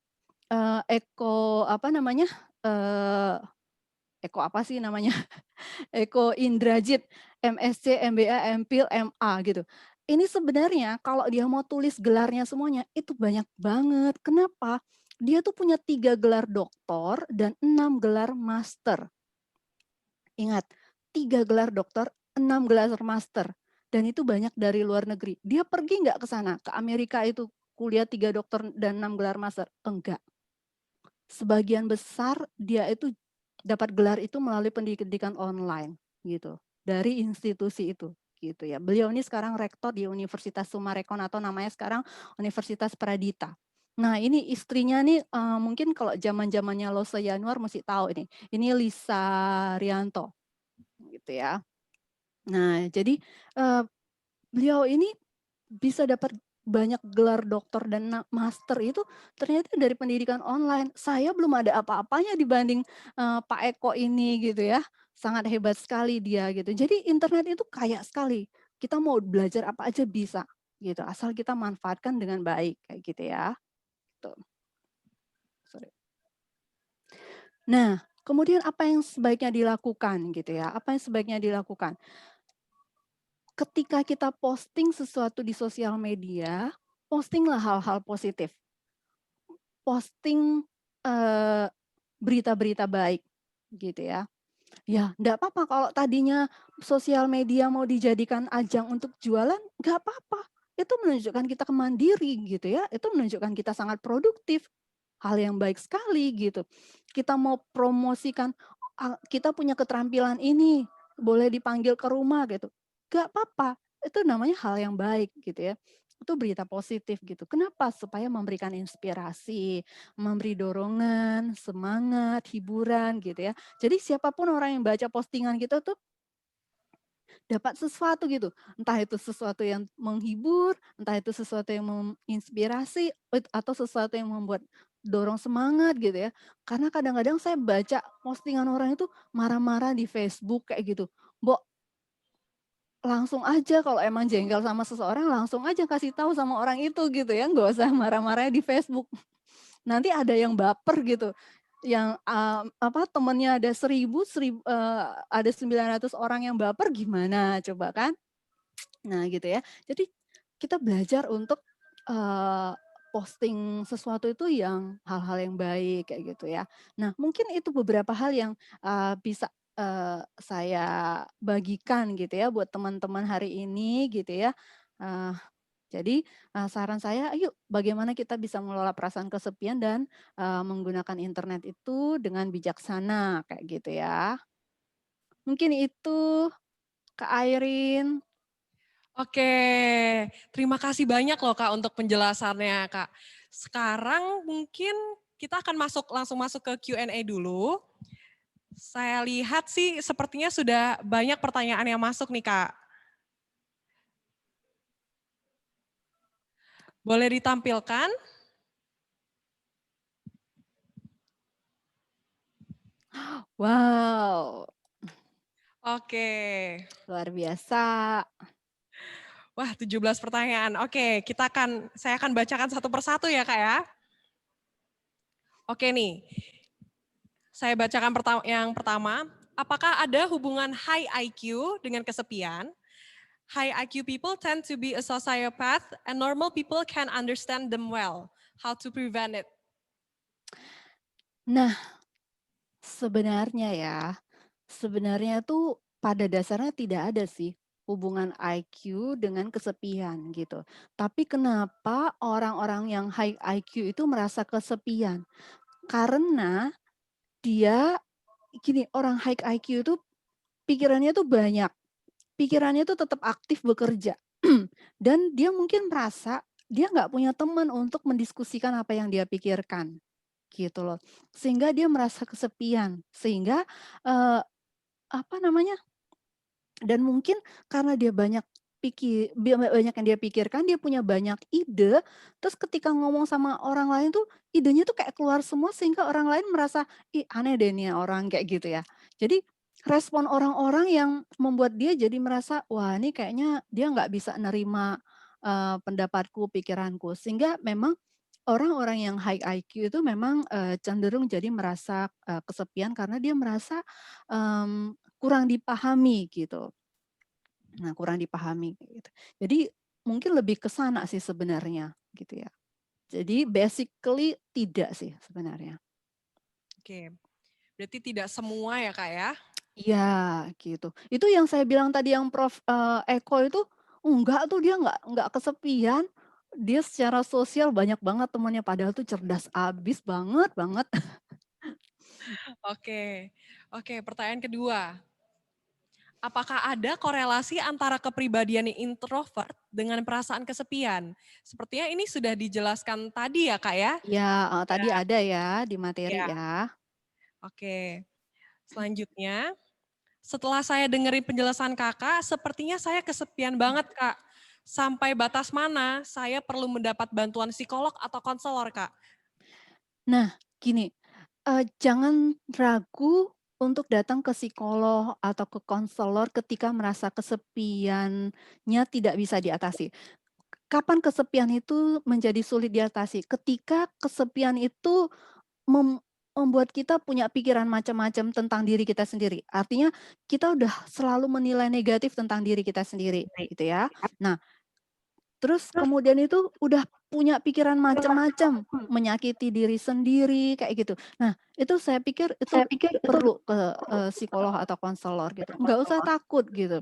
Eko apa namanya, eee, Eko apa sih namanya? Eko Indrajit, MSc, MBA, MPhil, MA gitu. Ini sebenarnya kalau dia mau tulis gelarnya semuanya, itu banyak banget. Kenapa? Dia tuh punya 3 gelar doktor dan 6 gelar master. Ingat, 3 gelar doktor, 6 gelar master. Dan itu banyak dari luar negeri. Dia pergi nggak ke sana, ke Amerika itu kuliah 3 doktor dan 6 gelar master? Enggak. Sebagian besar dia itu dapat gelar itu melalui pendidikan online gitu, dari institusi itu gitu ya. Beliau ini sekarang rektor di Universitas Sumarekon atau namanya sekarang Universitas Pradita. Nah ini istrinya nih, mungkin kalau zaman-zamannya Lose Januar mesti tahu ini Lisa Rianto gitu ya. Nah jadi, eee, beliau ini bisa dapat banyak gelar doktor dan master itu ternyata dari pendidikan online. Saya belum ada apa-apanya dibanding, Pak Eko ini gitu ya. Sangat hebat sekali dia gitu. Jadi internet itu kaya sekali. Kita mau belajar apa aja bisa gitu, asal kita manfaatkan dengan baik kayak gitu ya. Tuh, sorry. Nah, kemudian apa yang sebaiknya dilakukan gitu ya, apa yang sebaiknya dilakukan? Ketika kita posting sesuatu di sosial media, postinglah hal-hal positif. Posting, eee, berita-berita baik, gitu ya. Ya, nggak apa-apa kalau tadinya sosial media mau dijadikan ajang untuk jualan, nggak apa-apa. Itu menunjukkan kita mandiri gitu ya, itu menunjukkan kita sangat produktif. Hal yang baik sekali gitu. Kita mau promosikan, kita punya keterampilan ini, boleh dipanggil ke rumah gitu. Nggak apa-apa, itu namanya hal yang baik gitu ya. Itu berita positif gitu. Kenapa? Supaya memberikan inspirasi, memberi dorongan, semangat, hiburan gitu ya. Jadi siapapun orang yang baca postingan kita tuh dapat sesuatu gitu. Entah itu sesuatu yang menghibur, entah itu sesuatu yang menginspirasi, atau sesuatu yang membuat dorong semangat gitu ya. Karena kadang-kadang saya baca postingan orang itu marah-marah di Facebook kayak gitu. Mbok, langsung aja kalau emang jengkel sama seseorang langsung aja kasih tahu sama orang itu gitu ya, nggak usah marah-marahnya di Facebook. Nanti ada yang baper gitu, yang, temennya ada 1.000, ada 900 orang yang baper gimana coba kan? Nah gitu ya. Jadi kita belajar untuk, posting sesuatu itu yang hal-hal yang baik kayak gitu ya. Nah mungkin itu beberapa hal yang, bisa, saya bagikan gitu ya buat teman-teman hari ini gitu ya. Eee, jadi, saran saya ayo bagaimana kita bisa mengelola perasaan kesepian dan, menggunakan internet itu dengan bijaksana kayak gitu ya. Mungkin itu, Kak Airin. Oke, terima kasih banyak loh Kak untuk penjelasannya Kak. Sekarang mungkin kita akan langsung masuk ke Q&A dulu. Saya lihat sih sepertinya sudah banyak pertanyaan yang masuk nih Kak. Boleh ditampilkan? Wow, Oke. luar biasa. Wah, 17 pertanyaan. Oke, saya akan bacakan satu persatu ya, Kak ya. Oke nih, saya bacakan yang pertama. Apakah ada hubungan high IQ dengan kesepian? High IQ people tend to be a sociopath and normal people can understand them well. How to prevent it? Nah, sebenarnya tuh pada dasarnya tidak ada sih hubungan IQ dengan kesepian gitu. Tapi kenapa orang-orang yang high IQ itu merasa kesepian? Karena dia gini, orang high IQ itu pikirannya tuh banyak. Pikirannya tuh tetap aktif bekerja. Dan dia mungkin merasa dia nggak punya teman untuk mendiskusikan apa yang dia pikirkan, gitu loh. Sehingga dia merasa kesepian, sehingga, eee, apa namanya, dan mungkin karena dia banyak yang dia pikirkan, dia punya banyak ide, terus ketika ngomong sama orang lain tuh, idenya tuh kayak keluar semua sehingga orang lain merasa, "Ih, aneh deh nih orang," kayak gitu ya. Jadi respon orang-orang yang membuat dia jadi merasa, "Wah, ini kayaknya dia nggak bisa nerima, pendapatku, pikiranku." Sehingga memang orang-orang yang high IQ itu memang, cenderung jadi merasa, kesepian karena dia merasa, kurang dipahami gitu. Nah, kurang dipahami kayak gitu. Jadi mungkin lebih ke sana sih sebenarnya gitu ya. Jadi basically tidak sih sebenarnya. Oke, berarti tidak semua ya, Kak ya? Iya gitu. Itu yang saya bilang tadi yang Prof, Eko itu enggak tuh dia enggak kesepian. Dia secara sosial banyak banget temannya padahal tuh cerdas abis banget banget. Oke. Oke, pertanyaan kedua. Apakah ada korelasi antara kepribadian yang introvert dengan perasaan kesepian? Sepertinya ini sudah dijelaskan tadi ya, Kak ya? Iya, tadi Ya, ada ya di materi ya. ya. Oke. Selanjutnya, setelah saya dengerin penjelasan Kakak, sepertinya saya kesepian banget, Kak. Sampai batas mana saya perlu mendapat bantuan psikolog atau konselor, Kak? Nah, gini, jangan ragu untuk datang ke psikolog atau ke konselor ketika merasa kesepiannya tidak bisa diatasi. Kapan kesepian itu menjadi sulit diatasi? Ketika kesepian itu mem membuat kita punya pikiran macam-macam tentang diri kita sendiri. Artinya kita udah selalu menilai negatif tentang diri kita sendiri, gitu ya. Nah, terus kemudian itu udah punya pikiran macam-macam, menyakiti diri sendiri kayak gitu. Nah, itu saya pikir itu perlu ke, psikolog atau konselor gitu, nggak usah takut gitu.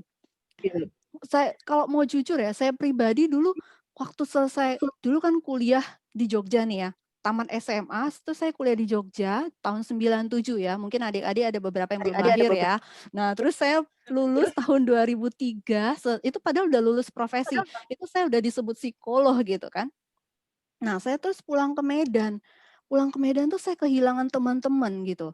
Saya kalau mau jujur ya, saya pribadi dulu waktu selesai dulu kan kuliah di Jogja nih ya, tamat SMA, terus saya kuliah di Jogja tahun 97 ya, mungkin adik-adik ada beberapa yang belum lahir ya. Nah, terus saya lulus tahun 2003, itu padahal udah lulus profesi, itu saya udah disebut psikolog gitu kan. Nah, saya terus pulang ke Medan. Pulang ke Medan tuh saya kehilangan teman-teman gitu.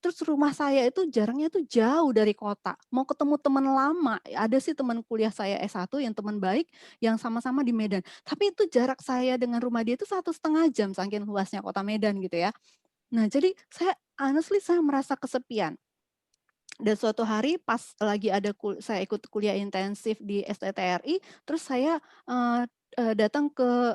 Terus rumah saya itu jaraknya tuh jauh dari kota. Mau ketemu teman lama, ada sih teman kuliah saya S1 yang teman baik yang sama-sama di Medan. Tapi itu jarak saya dengan rumah dia itu 1,5 jam saking luasnya kota Medan gitu ya. Nah, jadi saya merasa kesepian. Dan suatu hari pas lagi saya ikut kuliah intensif di STTRI, terus saya, eee datang ke,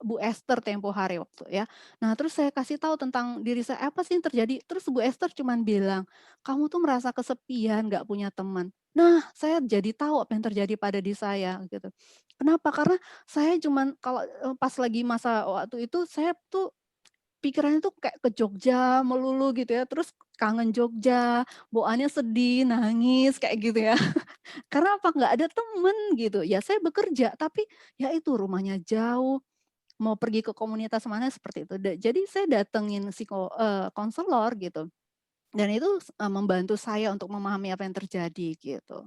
Bu Esther tempo hari waktu ya. Nah, terus saya kasih tahu tentang diri saya, "Apa sih yang terjadi?" Terus Bu Esther cuman bilang, "Kamu tuh merasa kesepian, nggak punya teman." Nah, saya jadi tahu apa yang terjadi pada diri saya gitu. Kenapa? Karena saya cuman kalau, pas lagi masa waktu itu saya tuh pikirannya tuh kayak ke Jogja melulu gitu ya, terus kangen Jogja, bawaannya sedih, nangis, kayak gitu ya. Karena apa? Nggak ada temen gitu. Ya saya bekerja, tapi ya itu rumahnya jauh, mau pergi ke komunitas mana seperti itu. Jadi saya datengin konselor gitu, dan itu membantu saya untuk memahami apa yang terjadi gitu.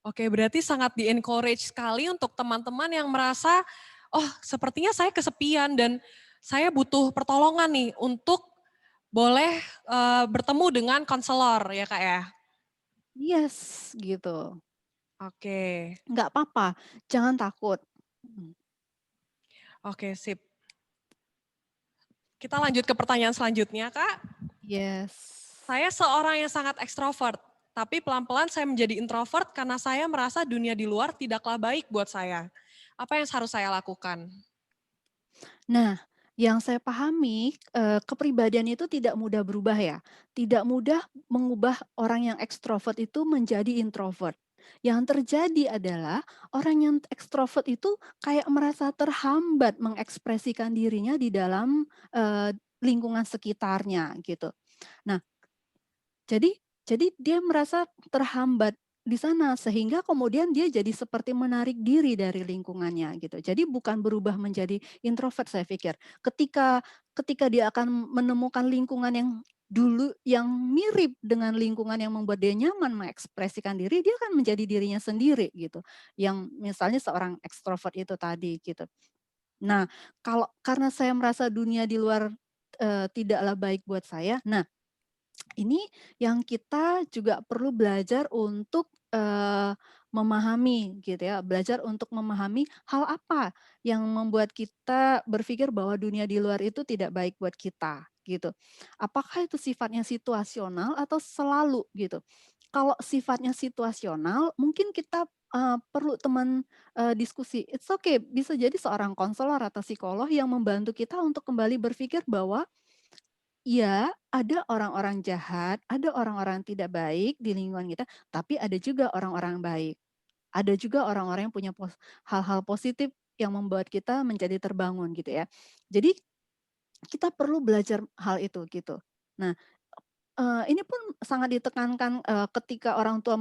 Oke, berarti sangat di-encourage sekali untuk teman-teman yang merasa, oh sepertinya saya kesepian dan saya butuh pertolongan nih untuk boleh bertemu dengan konselor ya Kak ya? Yes, gitu. Oke, Nggak apa-apa, jangan takut. oke sip. Kita lanjut ke pertanyaan selanjutnya Kak. Yes. Saya seorang yang sangat ekstrovert, tapi pelan-pelan saya menjadi introvert karena saya merasa dunia di luar tidaklah baik buat saya. Apa yang harus saya lakukan? Nah, yang saya pahami, kepribadian itu tidak mudah berubah ya, tidak mudah mengubah orang yang ekstrovert itu menjadi introvert. Yang terjadi adalah orang yang ekstrovert itu kayak merasa terhambat mengekspresikan dirinya di dalam, lingkungan sekitarnya gitu. Nah, jadi dia merasa terhambat di sana, sehingga kemudian dia jadi seperti menarik diri dari lingkungannya gitu. Jadi bukan berubah menjadi introvert saya pikir. Ketika ketika dia akan menemukan lingkungan yang dulu yang mirip dengan lingkungan yang membuat dia nyaman mengekspresikan diri, dia akan menjadi dirinya sendiri gitu. Yang misalnya seorang ekstrovert itu tadi gitu. Nah, kalau karena saya merasa dunia di luar, tidaklah baik buat saya, nah ini yang kita juga perlu belajar untuk, memahami gitu ya, belajar untuk memahami hal apa yang membuat kita berpikir bahwa dunia di luar itu tidak baik buat kita, gitu. Apakah itu sifatnya situasional atau selalu gitu. Kalau sifatnya situasional mungkin kita, perlu teman, diskusi. It's okay, bisa jadi seorang konselor atau psikolog yang membantu kita untuk kembali berpikir bahwa iya, ada orang-orang jahat, ada orang-orang tidak baik di lingkungan kita, tapi ada juga orang-orang baik. Ada juga orang-orang yang punya hal-hal positif yang membuat kita menjadi terbangun gitu ya. Jadi kita perlu belajar hal itu gitu. Nah, ini pun sangat ditekankan, ketika orang tua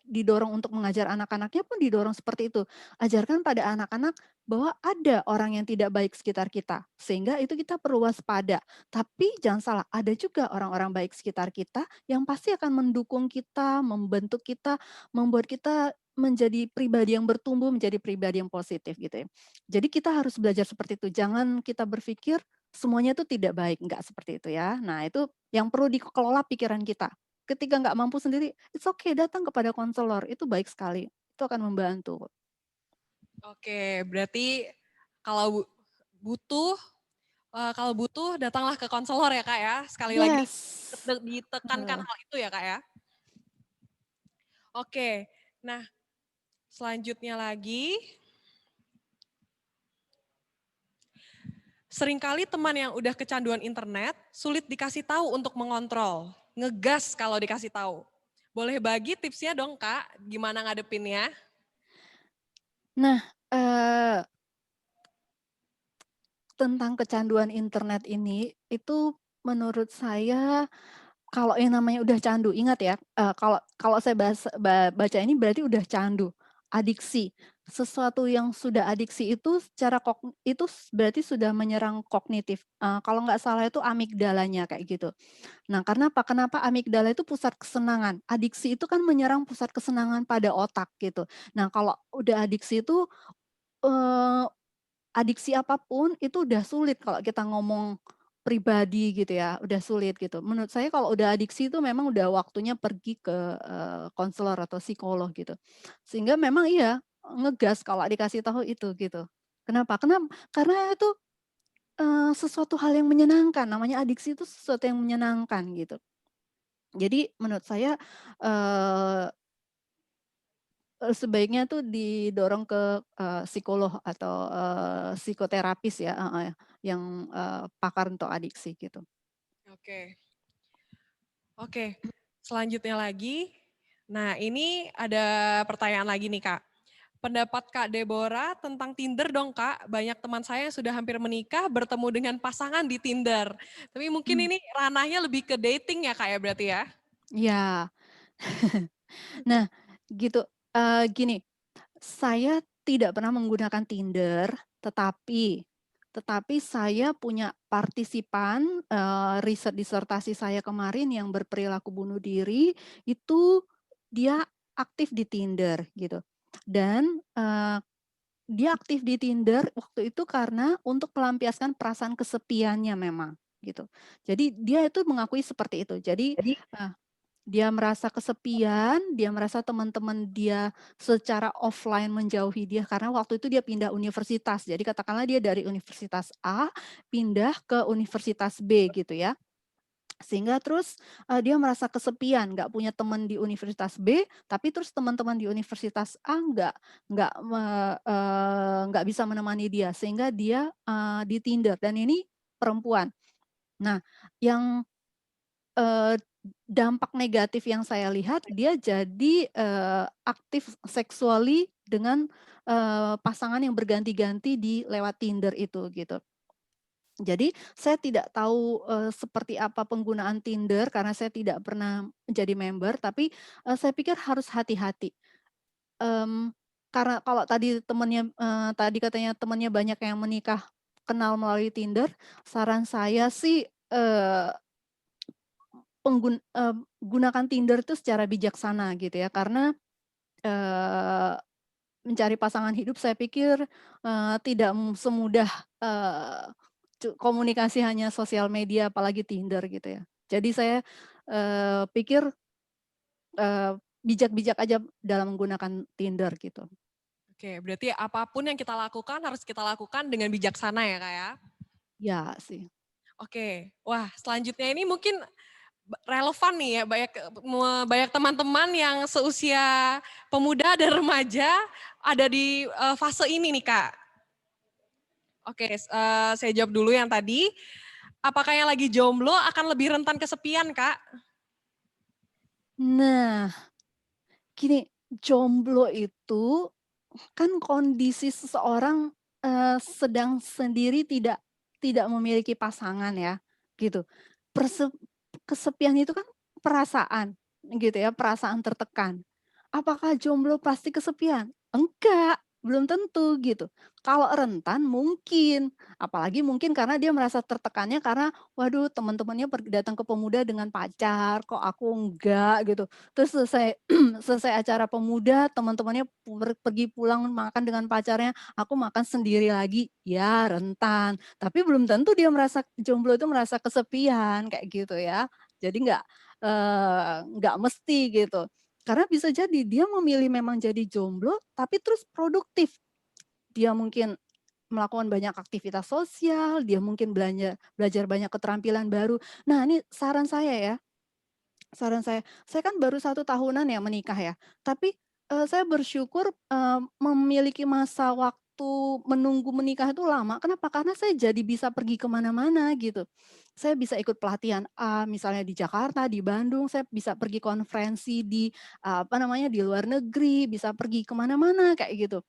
didorong untuk mengajar anak-anaknya pun didorong seperti itu. Ajarkan pada anak-anak bahwa ada orang yang tidak baik sekitar kita, sehingga itu kita perlu waspada. Tapi jangan salah, ada juga orang-orang baik sekitar kita yang pasti akan mendukung kita, membentuk kita, membuat kita menjadi pribadi yang bertumbuh, menjadi pribadi yang positif gitu ya. Jadi kita harus belajar seperti itu, jangan kita berpikir semuanya itu tidak baik, enggak seperti itu ya. Nah itu yang perlu dikelola pikiran kita. Ketika nggak mampu sendiri, it's okay datang kepada konselor, itu baik sekali. Itu akan membantu. Oke, berarti kalau butuh kalau butuh datanglah ke konselor ya Kak ya. Sekali lagi Yes. ditekankan hal itu ya Kak ya. Oke, nah selanjutnya lagi, seringkali teman yang udah kecanduan internet sulit dikasih tahu untuk mengontrol. Ngegas kalau dikasih tahu. Boleh bagi tipsnya dong Kak, gimana ngadepinnya? Nah, tentang kecanduan internet ini, itu menurut saya kalau yang namanya udah candu, ingat ya, kalau kalau saya baca ini berarti udah candu, adiksi. Sesuatu yang sudah adiksi itu secara itu berarti sudah menyerang kognitif, kalau nggak salah itu amigdalanya kayak gitu. Nah, karena apa? Kenapa amigdala itu pusat kesenangan, adiksi itu kan menyerang pusat kesenangan pada otak gitu. Nah, kalau udah adiksi itu, eee adiksi apapun itu udah sulit kalau kita ngomong pribadi gitu ya, udah sulit gitu. Menurut saya kalau udah adiksi itu memang udah waktunya pergi ke, konselor atau psikolog gitu. Sehingga memang iya, ngegas kalau dikasih tahu itu gitu. Kenapa? Karena itu, sesuatu hal yang menyenangkan, namanya adiksi itu sesuatu yang menyenangkan gitu. Jadi menurut saya, eee sebaiknya tuh didorong ke, psikolog atau, psikoterapis ya, heeh, yang, pakar untuk adiksi gitu. Oke. Oke, selanjutnya lagi. Nah, ini ada pertanyaan lagi nih, Kak. Pendapat Kak Deborah tentang Tinder dong, Kak. Banyak teman saya yang sudah hampir menikah bertemu dengan pasangan di Tinder. Tapi mungkin Mmm. ini ranahnya lebih ke dating ya, Kak ya berarti ya? Iya. Nah, gitu, gini, saya tidak pernah menggunakan Tinder, tetapi saya punya partisipan, riset disertasi saya kemarin yang berperilaku bunuh diri, itu dia aktif di Tinder gitu. Dan dia aktif di Tinder waktu itu karena untuk melampiaskan perasaan kesepiannya memang gitu. Jadi dia itu mengakui seperti itu. Jadi eh, dia merasa kesepian, dia merasa teman-teman dia secara offline menjauhi dia karena waktu itu dia pindah universitas. Jadi katakanlah dia dari universitas A pindah ke universitas B gitu ya. Sehingga terus dia merasa kesepian, nggak punya teman di universitas B, tapi terus teman-teman di universitas A nggak bisa menemani dia, sehingga dia di Tinder dan ini perempuan. Nah, yang dampak negatif yang saya lihat dia jadi aktif seksually dengan pasangan yang berganti-ganti di lewat Tinder itu gitu. Jadi saya tidak tahu seperti apa penggunaan Tinder karena saya tidak pernah menjadi member, tapi saya pikir harus hati-hati. Mmm, karena kalau tadi katanya temannya banyak yang menikah kenal melalui Tinder, saran saya sih gunakan Tinder itu secara bijaksana gitu ya, karena eee, mencari pasangan hidup saya pikir tidak semudah eee, komunikasi hanya sosial media apalagi Tinder gitu ya. Jadi saya pikir eee, bijak-bijak aja dalam menggunakan Tinder gitu. Oke, berarti apapun yang kita lakukan harus kita lakukan dengan bijaksana ya Kak ya? Ya sih. Oke, wah selanjutnya ini mungkin relevan nih ya, banyak teman-teman yang seusia pemuda dan remaja ada di fase ini nih Kak. Oke, saya jawab dulu yang tadi. Apakah yang lagi jomblo akan lebih rentan kesepian Kak? Nah, gini, jomblo itu kan kondisi seseorang sedang sendiri tidak tidak memiliki pasangan ya, gitu. Perse Kesepian itu kan perasaan, gitu ya, perasaan tertekan. Apakah jomblo pasti kesepian? Enggak, belum tentu gitu. Kalau rentan mungkin, apalagi mungkin karena dia merasa tertekannya karena, waduh teman-temannya datang ke pemuda dengan pacar, kok aku enggak gitu. Terus selesai selesai acara pemuda, teman-temannya pergi pulang makan dengan pacarnya, aku makan sendiri lagi, ya rentan. Tapi belum tentu dia merasa jomblo itu merasa kesepian kayak gitu ya. Jadi nggak mesti gitu. Karena bisa jadi dia memilih memang jadi jomblo, tapi terus produktif. Dia mungkin melakukan banyak aktivitas sosial, dia mungkin belajar banyak keterampilan baru. Nah ini saran saya kan baru 1 tahunan ya menikah ya, tapi saya bersyukur memiliki masa waktu menunggu menikah itu lama. Kenapa? Karena saya jadi bisa pergi ke mana-mana gitu. Saya bisa ikut pelatihan A, misalnya di Jakarta, di Bandung, saya bisa pergi konferensi di, apa namanya, di luar negeri, bisa pergi ke mana-mana kayak gitu.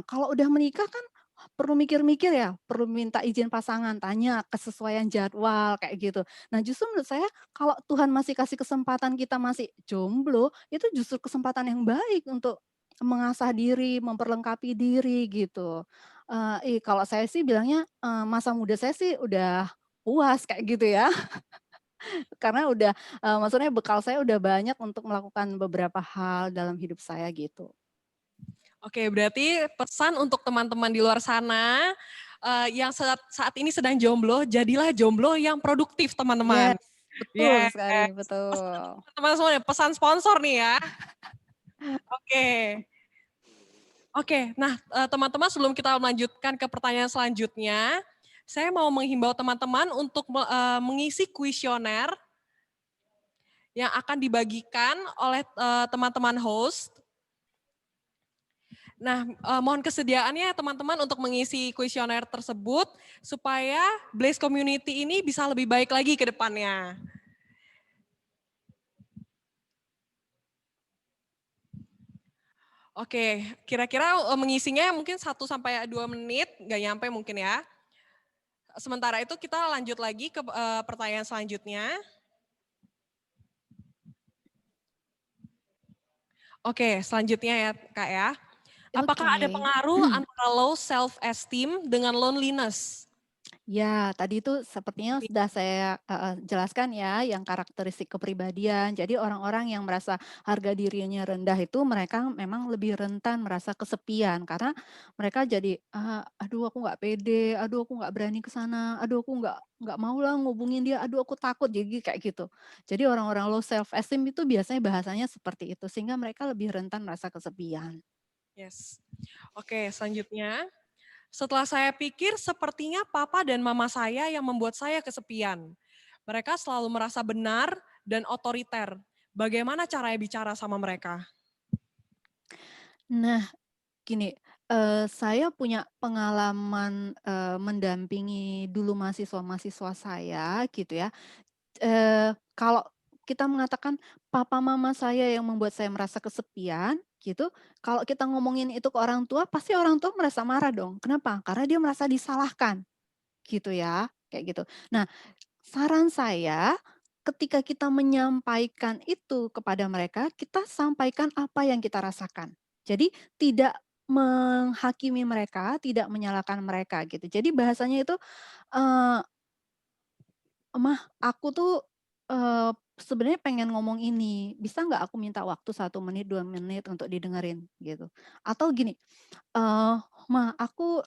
Kalau udah menikah kan perlu mikir-mikir ya, perlu minta izin pasangan, tanya kesesuaian jadwal kayak gitu. Nah, justru menurut saya kalau Tuhan masih kasih kesempatan kita masih jomblo, itu justru kesempatan yang baik untuk mengasah diri, memperlengkapi diri gitu. Kalau saya sih bilangnya, masa muda saya sih udah puas kayak gitu ya. Karena udah, maksudnya bekal saya udah banyak untuk melakukan beberapa hal dalam hidup saya gitu. Oke, berarti pesan untuk teman-teman di luar sana yang saat ini sedang jomblo, jadilah jomblo yang produktif teman-teman. Yes, betul Yes, sekali, pesan betul. untuk teman-teman semua nih, pesan sponsor nih ya. Oke. Oke, nah teman-teman sebelum kita melanjutkan ke pertanyaan selanjutnya, saya mau menghimbau teman-teman untuk mengisi kuesioner yang akan dibagikan oleh teman-teman host. Nah, mohon kesediaannya teman-teman untuk mengisi kuesioner tersebut supaya Blaze Community ini bisa lebih baik lagi ke depannya. Oke, kira-kira mengisinya mungkin 1 sampai 2 menit, nggak nyampe mungkin ya. Sementara itu kita lanjut lagi ke pertanyaan selanjutnya. Oke, selanjutnya ya Kak ya. Apakah ada Oke. pengaruh antara low self esteem dengan loneliness? Ya, tadi itu sepertinya sudah saya jelaskan ya, yang karakteristik kepribadian. Jadi orang-orang yang merasa harga dirinya rendah itu mereka memang lebih rentan merasa kesepian karena mereka jadi, aduh aku nggak pede, aduh aku nggak berani ke sana, aduh aku nggak mau lah ngubungin dia, aduh aku takut, jadi kayak gitu. Jadi orang-orang low self esteem itu biasanya bahasanya seperti itu, sehingga mereka lebih rentan merasa kesepian. Yes. Oke, selanjutnya. Setelah saya pikir sepertinya papa dan mama saya yang membuat saya kesepian. Mereka selalu merasa benar dan otoriter. Bagaimana caranya bicara sama mereka? Nah, gini, saya punya pengalaman, mendampingi dulu mahasiswa-mahasiswa saya gitu ya, kalau kita mengatakan papa mama saya yang membuat saya merasa kesepian gitu, kalau kita ngomongin itu ke orang tua, pasti orang tua merasa marah dong. Kenapa? Karena dia merasa disalahkan gitu ya, kayak gitu. Nah, saran saya ketika kita menyampaikan itu kepada mereka, kita sampaikan apa yang kita rasakan. Jadi tidak menghakimi mereka, tidak menyalahkan mereka gitu. Jadi bahasanya itu, eee, "Mah, aku tuh, sebenarnya pengen ngomong ini, bisa nggak aku minta waktu 1 menit, 2 menit untuk didengerin?" Gitu. Atau gini, eee, "Mah, aku,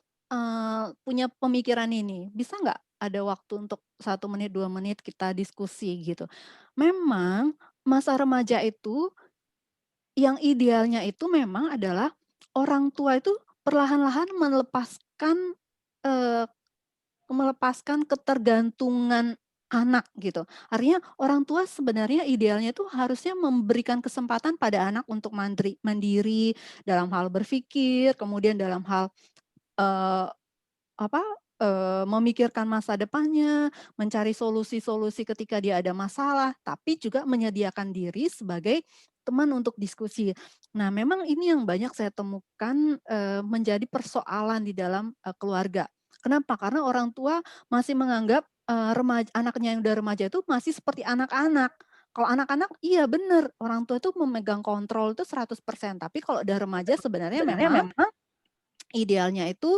punya pemikiran ini, bisa nggak ada waktu untuk 1 menit, 2 menit kita diskusi?" Gitu. Memang masa remaja itu yang idealnya itu memang adalah orang tua itu perlahan-lahan eee melepaskan ketergantungan anak gitu. Artinya orang tua sebenarnya idealnya itu harusnya memberikan kesempatan pada anak untuk mandiri dalam hal berpikir, kemudian dalam hal, eee, apa, memikirkan masa depannya, mencari solusi-solusi ketika dia ada masalah, tapi juga menyediakan diri sebagai teman untuk diskusi. Nah, memang ini yang banyak saya temukan, menjadi persoalan di dalam, keluarga. Kenapa? Karena orang tua masih menganggap, anaknya yang udah remaja itu masih seperti anak-anak. Kalau anak-anak iya bener, orang tua itu memegang kontrol itu 100%, tapi kalau udah remaja sebenarnya Sebenarnya memang memang idealnya itu,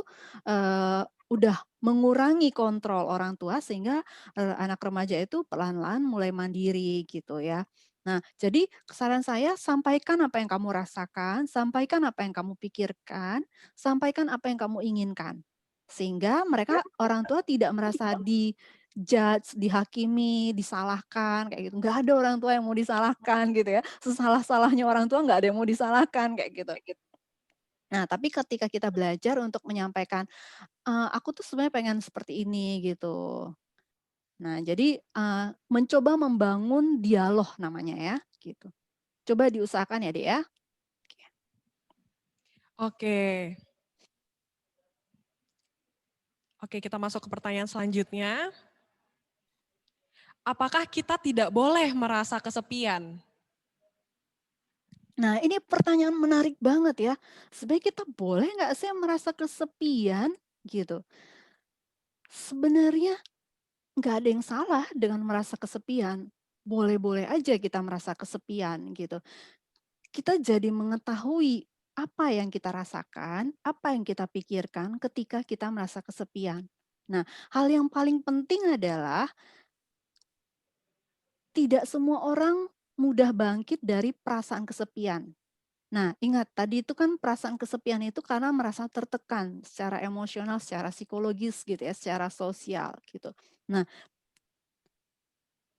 udah mengurangi kontrol orang tua sehingga, anak remaja itu perlahan-lahan mulai mandiri gitu ya. Nah, jadi saran saya sampaikan apa yang kamu rasakan, sampaikan apa yang kamu pikirkan, sampaikan apa yang kamu inginkan. Sehingga mereka orang tua tidak merasa di-judge, dihakimi, disalahkan kayak gitu. Nggak ada orang tua yang mau disalahkan gitu ya. Sesalah-salahnya orang tua nggak ada yang mau disalahkan kayak gitu. Nah, tapi ketika kita belajar untuk menyampaikan, "Aku tuh sebenarnya pengen seperti ini," gitu. Nah, jadi, mencoba membangun dialog namanya ya, gitu. Coba diusahakan ya, Dek, ya. Oke. Oke. Oke, kita masuk ke pertanyaan selanjutnya. Apakah kita tidak boleh merasa kesepian? Nah, ini pertanyaan menarik banget ya. Sebenarnya kita boleh nggak sih merasa kesepian, gitu. Sebenarnya nggak ada yang salah dengan merasa kesepian. Boleh-boleh aja kita merasa kesepian, gitu. Kita jadi mengetahui apa yang kita rasakan, apa yang kita pikirkan ketika kita merasa kesepian. Nah, hal yang paling penting adalah tidak semua orang mudah bangkit dari perasaan kesepian. Nah, ingat tadi itu kan perasaan kesepian itu karena merasa tertekan secara emosional, secara psikologis gitu ya, secara sosial gitu. Nah,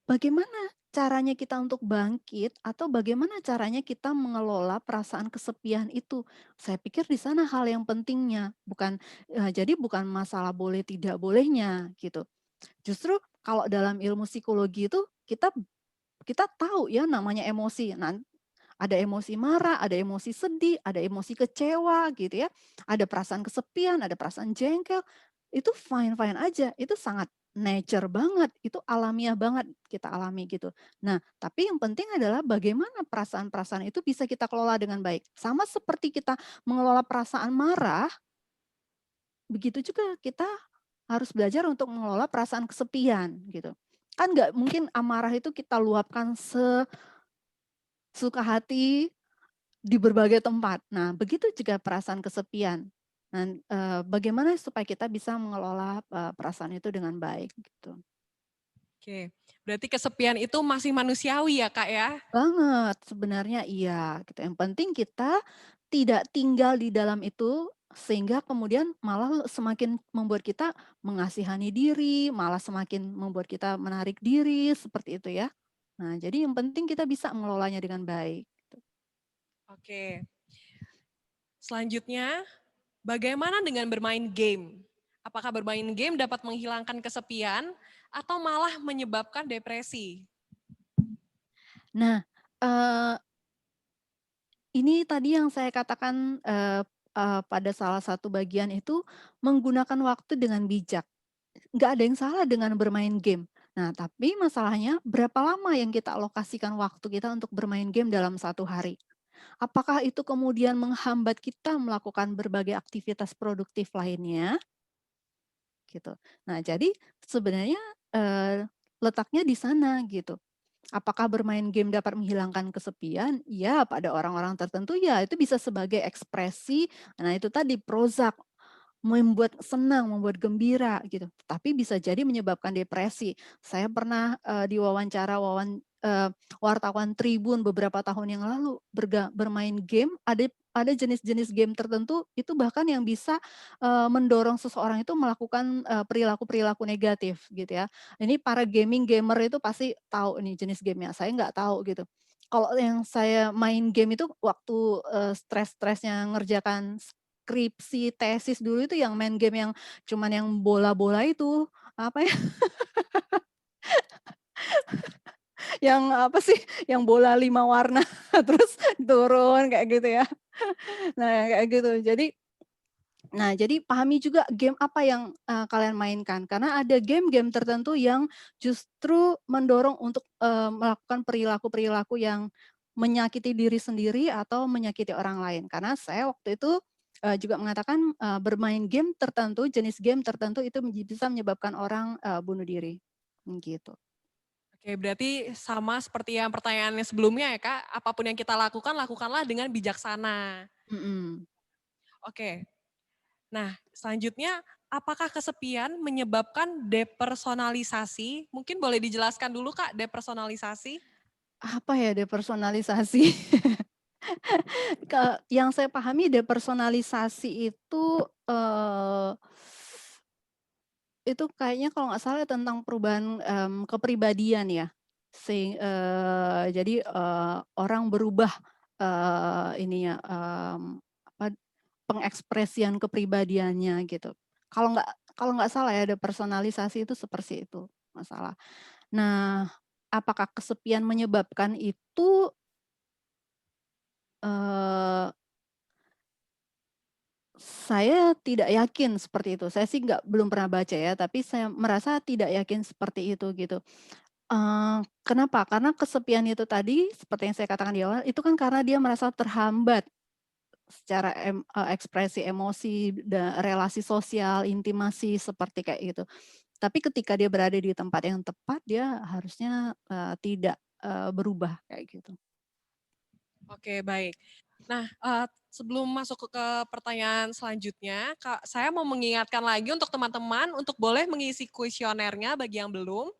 bagaimana caranya kita untuk bangkit atau bagaimana caranya kita mengelola perasaan kesepian itu? Saya pikir di sana hal yang pentingnya, jadi bukan masalah boleh tidak bolehnya gitu. Justru kalau dalam ilmu psikologi itu kita kita tahu ya namanya emosi. Nah, ada emosi marah, ada emosi sedih, ada emosi kecewa gitu ya, ada perasaan kesepian, ada perasaan jengkel, itu fine-fine aja, itu sangat nature banget, itu alamiah banget kita alami gitu. Nah, tapi yang penting adalah bagaimana perasaan-perasaan itu bisa kita kelola dengan baik. Sama seperti kita mengelola perasaan marah, begitu juga kita harus belajar untuk mengelola perasaan kesepian gitu. Kan nggak mungkin amarah itu kita luapkan sesuka hati di berbagai tempat. Nah, begitu juga perasaan kesepian. Nah, bagaimana supaya kita bisa mengelola, perasaan itu dengan baik gitu. Oke, berarti kesepian itu masih manusiawi ya Kak ya? Banget, sebenarnya iya gitu. Yang penting kita tidak tinggal di dalam itu, sehingga kemudian malah semakin membuat kita mengasihani diri, malah semakin membuat kita menarik diri, seperti itu ya. Nah, jadi yang penting kita bisa mengelolanya dengan baik, gitu. Oke, selanjutnya bagaimana dengan bermain game? Apakah bermain game dapat menghilangkan kesepian atau malah menyebabkan depresi? Nah, eee, ini tadi yang saya katakan, pada salah satu bagian itu, menggunakan waktu dengan bijak. Nggak ada yang salah dengan bermain game. Nah, tapi masalahnya berapa lama yang kita alokasikan waktu kita untuk bermain game dalam satu hari? Apakah itu kemudian menghambat kita melakukan berbagai aktivitas produktif lainnya? Gitu. Nah, jadi sebenarnya, letaknya di sana gitu. Apakah bermain game dapat menghilangkan kesepian? Ya, pada orang-orang tertentu ya itu bisa sebagai ekspresi, nah itu tadi Prozac. Membuat senang, membuat gembira gitu, tapi bisa jadi menyebabkan depresi. Saya pernah, diwawancara wartawan Tribun beberapa tahun yang lalu, bermain game, ada jenis-jenis game tertentu itu bahkan yang bisa, mendorong seseorang itu melakukan, perilaku-perilaku negatif gitu ya. Ini para gamer itu pasti tahu nih jenis game-nya, saya nggak tahu gitu. Kalau yang saya main game itu waktu, stres-stresnya ngerjakan skripsi, tesis dulu itu yang main game yang cuman yang bola-bola itu, apa ya, yang apa sih, yang bola 5 warna terus turun kayak gitu ya. Nah kayak gitu. Jadi pahami juga game apa yang, kalian mainkan, karena ada game-game tertentu yang justru mendorong untuk, melakukan perilaku-perilaku yang menyakiti diri sendiri atau menyakiti orang lain. Karena saya waktu itu, juga mengatakan, bermain game tertentu, jenis game tertentu itu bisa menyebabkan orang, bunuh diri, gitu. Oke, berarti sama seperti yang pertanyaannya sebelumnya ya Kak, apapun yang kita lakukan, lakukanlah dengan bijaksana. Mhm. Oke, nah selanjutnya apakah kesepian menyebabkan depersonalisasi? Mungkin boleh dijelaskan dulu Kak, depersonalisasi? Apa ya depersonalisasi? Yang saya pahami depersonalisasi itu kayaknya kalau nggak salah tentang perubahan, kepribadian ya. Jadi, orang berubah, ininya, apa, pengekspresian kepribadiannya gitu. Kalau nggak salah ya depersonalisasi itu seperti itu, masalah. Nah, apakah kesepian menyebabkan itu, eee saya tidak yakin seperti itu. Saya sih belum pernah baca ya, tapi saya merasa tidak yakin seperti itu gitu. Kenapa? Karena kesepian itu tadi seperti yang saya katakan di awal, itu kan karena dia merasa terhambat secara ekspresi emosi, relasi sosial, intimasi seperti kayak gitu. Tapi ketika dia berada di tempat yang tepat, dia harusnya, tidak, berubah kayak gitu. Oke, baik. Nah, sebelum masuk ke pertanyaan selanjutnya, Kak, saya mau mengingatkan lagi untuk teman-teman untuk boleh mengisi kuesionernya bagi yang belum.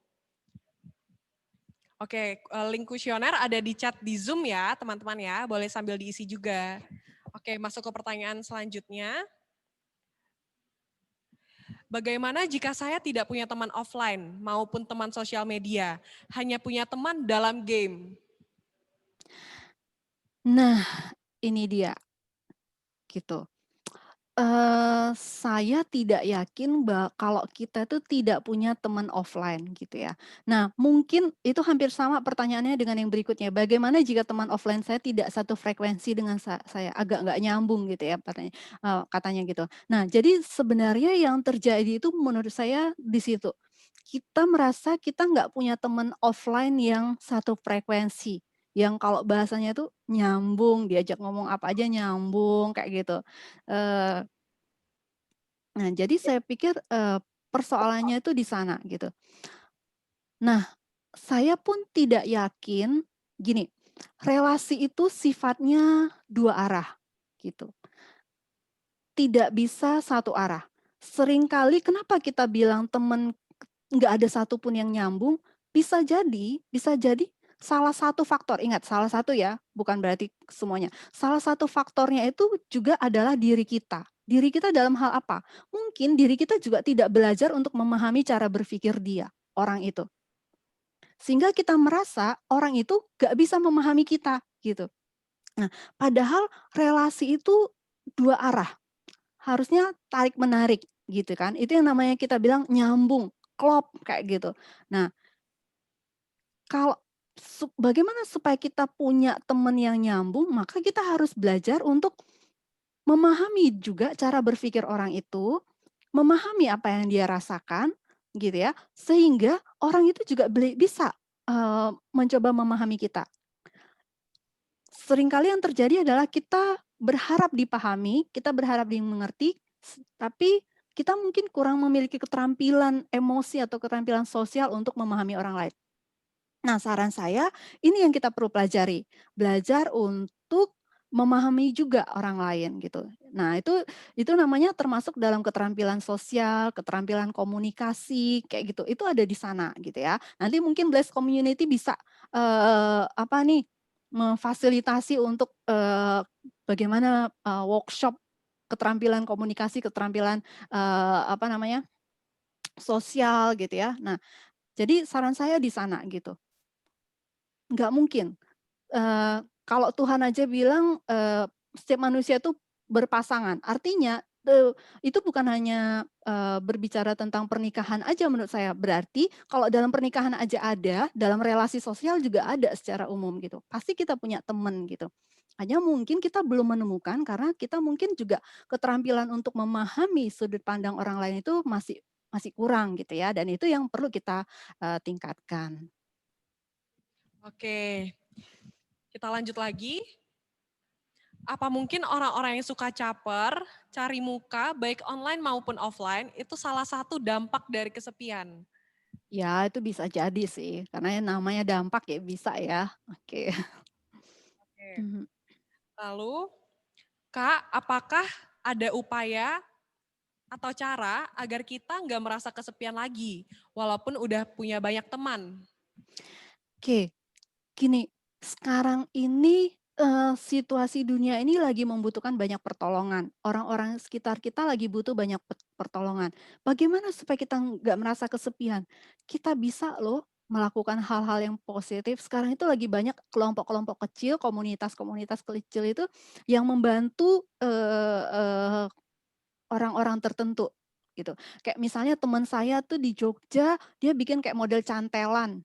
Oke, link kuesioner ada di chat di Zoom ya, teman-teman ya, boleh sambil diisi juga. Oke, masuk ke pertanyaan selanjutnya. Bagaimana jika saya tidak punya teman offline maupun teman sosial media, hanya punya teman dalam game? Nah, ini dia, gitu. Saya tidak yakin kalau kita itu tidak punya teman offline gitu ya. Nah, mungkin itu hampir sama pertanyaannya dengan yang berikutnya, bagaimana jika teman offline saya tidak satu frekuensi dengan saya, agak nggak nyambung gitu ya katanya gitu. Nah, jadi sebenarnya yang terjadi itu menurut saya di situ. Kita merasa kita nggak punya teman offline yang satu frekuensi, yang kalau bahasanya itu nyambung, diajak ngomong apa aja nyambung kayak gitu. Eee Nah, jadi saya pikir, persoalannya itu di sana gitu. Nah, saya pun tidak yakin gini, relasi itu sifatnya dua arah gitu. tidak bisa satu arah. Seringkali kenapa kita bilang teman nggak ada satupun yang nyambung, bisa jadi salah satu faktor, ingat salah satu ya, bukan berarti semuanya. Salah satu faktornya itu juga adalah diri kita. Diri kita dalam hal apa? Mungkin diri kita juga tidak belajar untuk memahami cara berpikir dia, orang itu. Sehingga kita merasa orang itu nggak bisa memahami kita, gitu. Nah, padahal relasi itu dua arah. Harusnya tarik-menarik gitu kan. Itu yang namanya kita bilang nyambung, klop kayak gitu. Nah, kalau bagaimana supaya kita punya teman yang nyambung, maka kita harus belajar untuk memahami juga cara berpikir orang itu, memahami apa yang dia rasakan gitu ya, sehingga orang itu juga bisa mencoba memahami kita. Seringkali yang terjadi adalah kita berharap dipahami, kita berharap dimengerti, tapi kita mungkin kurang memiliki keterampilan emosi atau keterampilan sosial untuk memahami orang lain. Nah, saran saya ini yang kita perlu pelajari, belajar untuk memahami juga orang lain gitu. Nah, itu namanya termasuk dalam keterampilan sosial, keterampilan komunikasi kayak gitu. Itu ada di sana gitu ya. Nanti mungkin Blast Community bisa apa nih memfasilitasi untuk bagaimana workshop keterampilan komunikasi, keterampilan apa namanya sosial gitu ya. Nah, jadi saran saya di sana gitu. Nggak mungkin. Kalau Tuhan aja bilang, setiap manusia itu berpasangan, artinya, itu bukan hanya, berbicara tentang pernikahan aja menurut saya. Berarti kalau dalam pernikahan aja ada, dalam relasi sosial juga ada secara umum gitu. Pasti kita punya teman gitu. Hanya mungkin kita belum menemukan karena kita mungkin juga keterampilan untuk memahami sudut pandang orang lain itu masih masih kurang gitu ya, dan itu yang perlu kita, tingkatkan. Oke, kita lanjut lagi. Apa mungkin orang-orang yang suka caper, cari muka, baik online maupun offline, itu salah satu dampak dari kesepian? Ya, itu bisa jadi sih, karena yang namanya dampak ya bisa ya. Oke. Oke. Mhm. Lalu, Kak, apakah ada upaya atau cara agar kita nggak merasa kesepian lagi, walaupun udah punya banyak teman? Oke, gini, sekarang ini, situasi dunia ini lagi membutuhkan banyak pertolongan. Orang-orang sekitar kita lagi butuh banyak pertolongan. Bagaimana supaya kita nggak merasa kesepian? Kita bisa loh melakukan hal-hal yang positif. Sekarang itu lagi banyak kelompok-kelompok kecil, komunitas-komunitas kecil itu yang membantu, orang-orang tertentu, gitu. Kayak misalnya teman saya tuh di Jogja, dia bikin kayak model cantelan.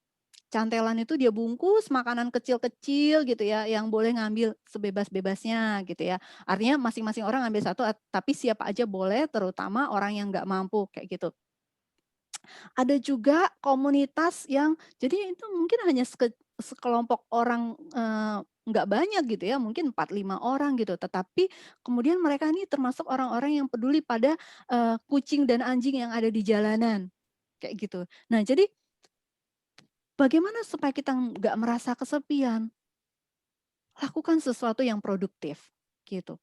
Cantelan itu dia bungkus makanan kecil-kecil gitu ya, yang boleh ngambil sebebas-bebasnya gitu ya. Artinya masing-masing orang ngambil satu, tapi siapa aja boleh, terutama orang yang nggak mampu, kayak gitu. Ada juga komunitas yang jadi itu mungkin hanya sekelompok orang, nggak banyak gitu ya, mungkin 4 5 orang gitu, tetapi kemudian mereka ini termasuk orang-orang yang peduli pada, kucing dan anjing yang ada di jalanan, kayak gitu. Nah, jadi bagaimana supaya kita nggak merasa kesepian? Lakukan sesuatu yang produktif, gitu.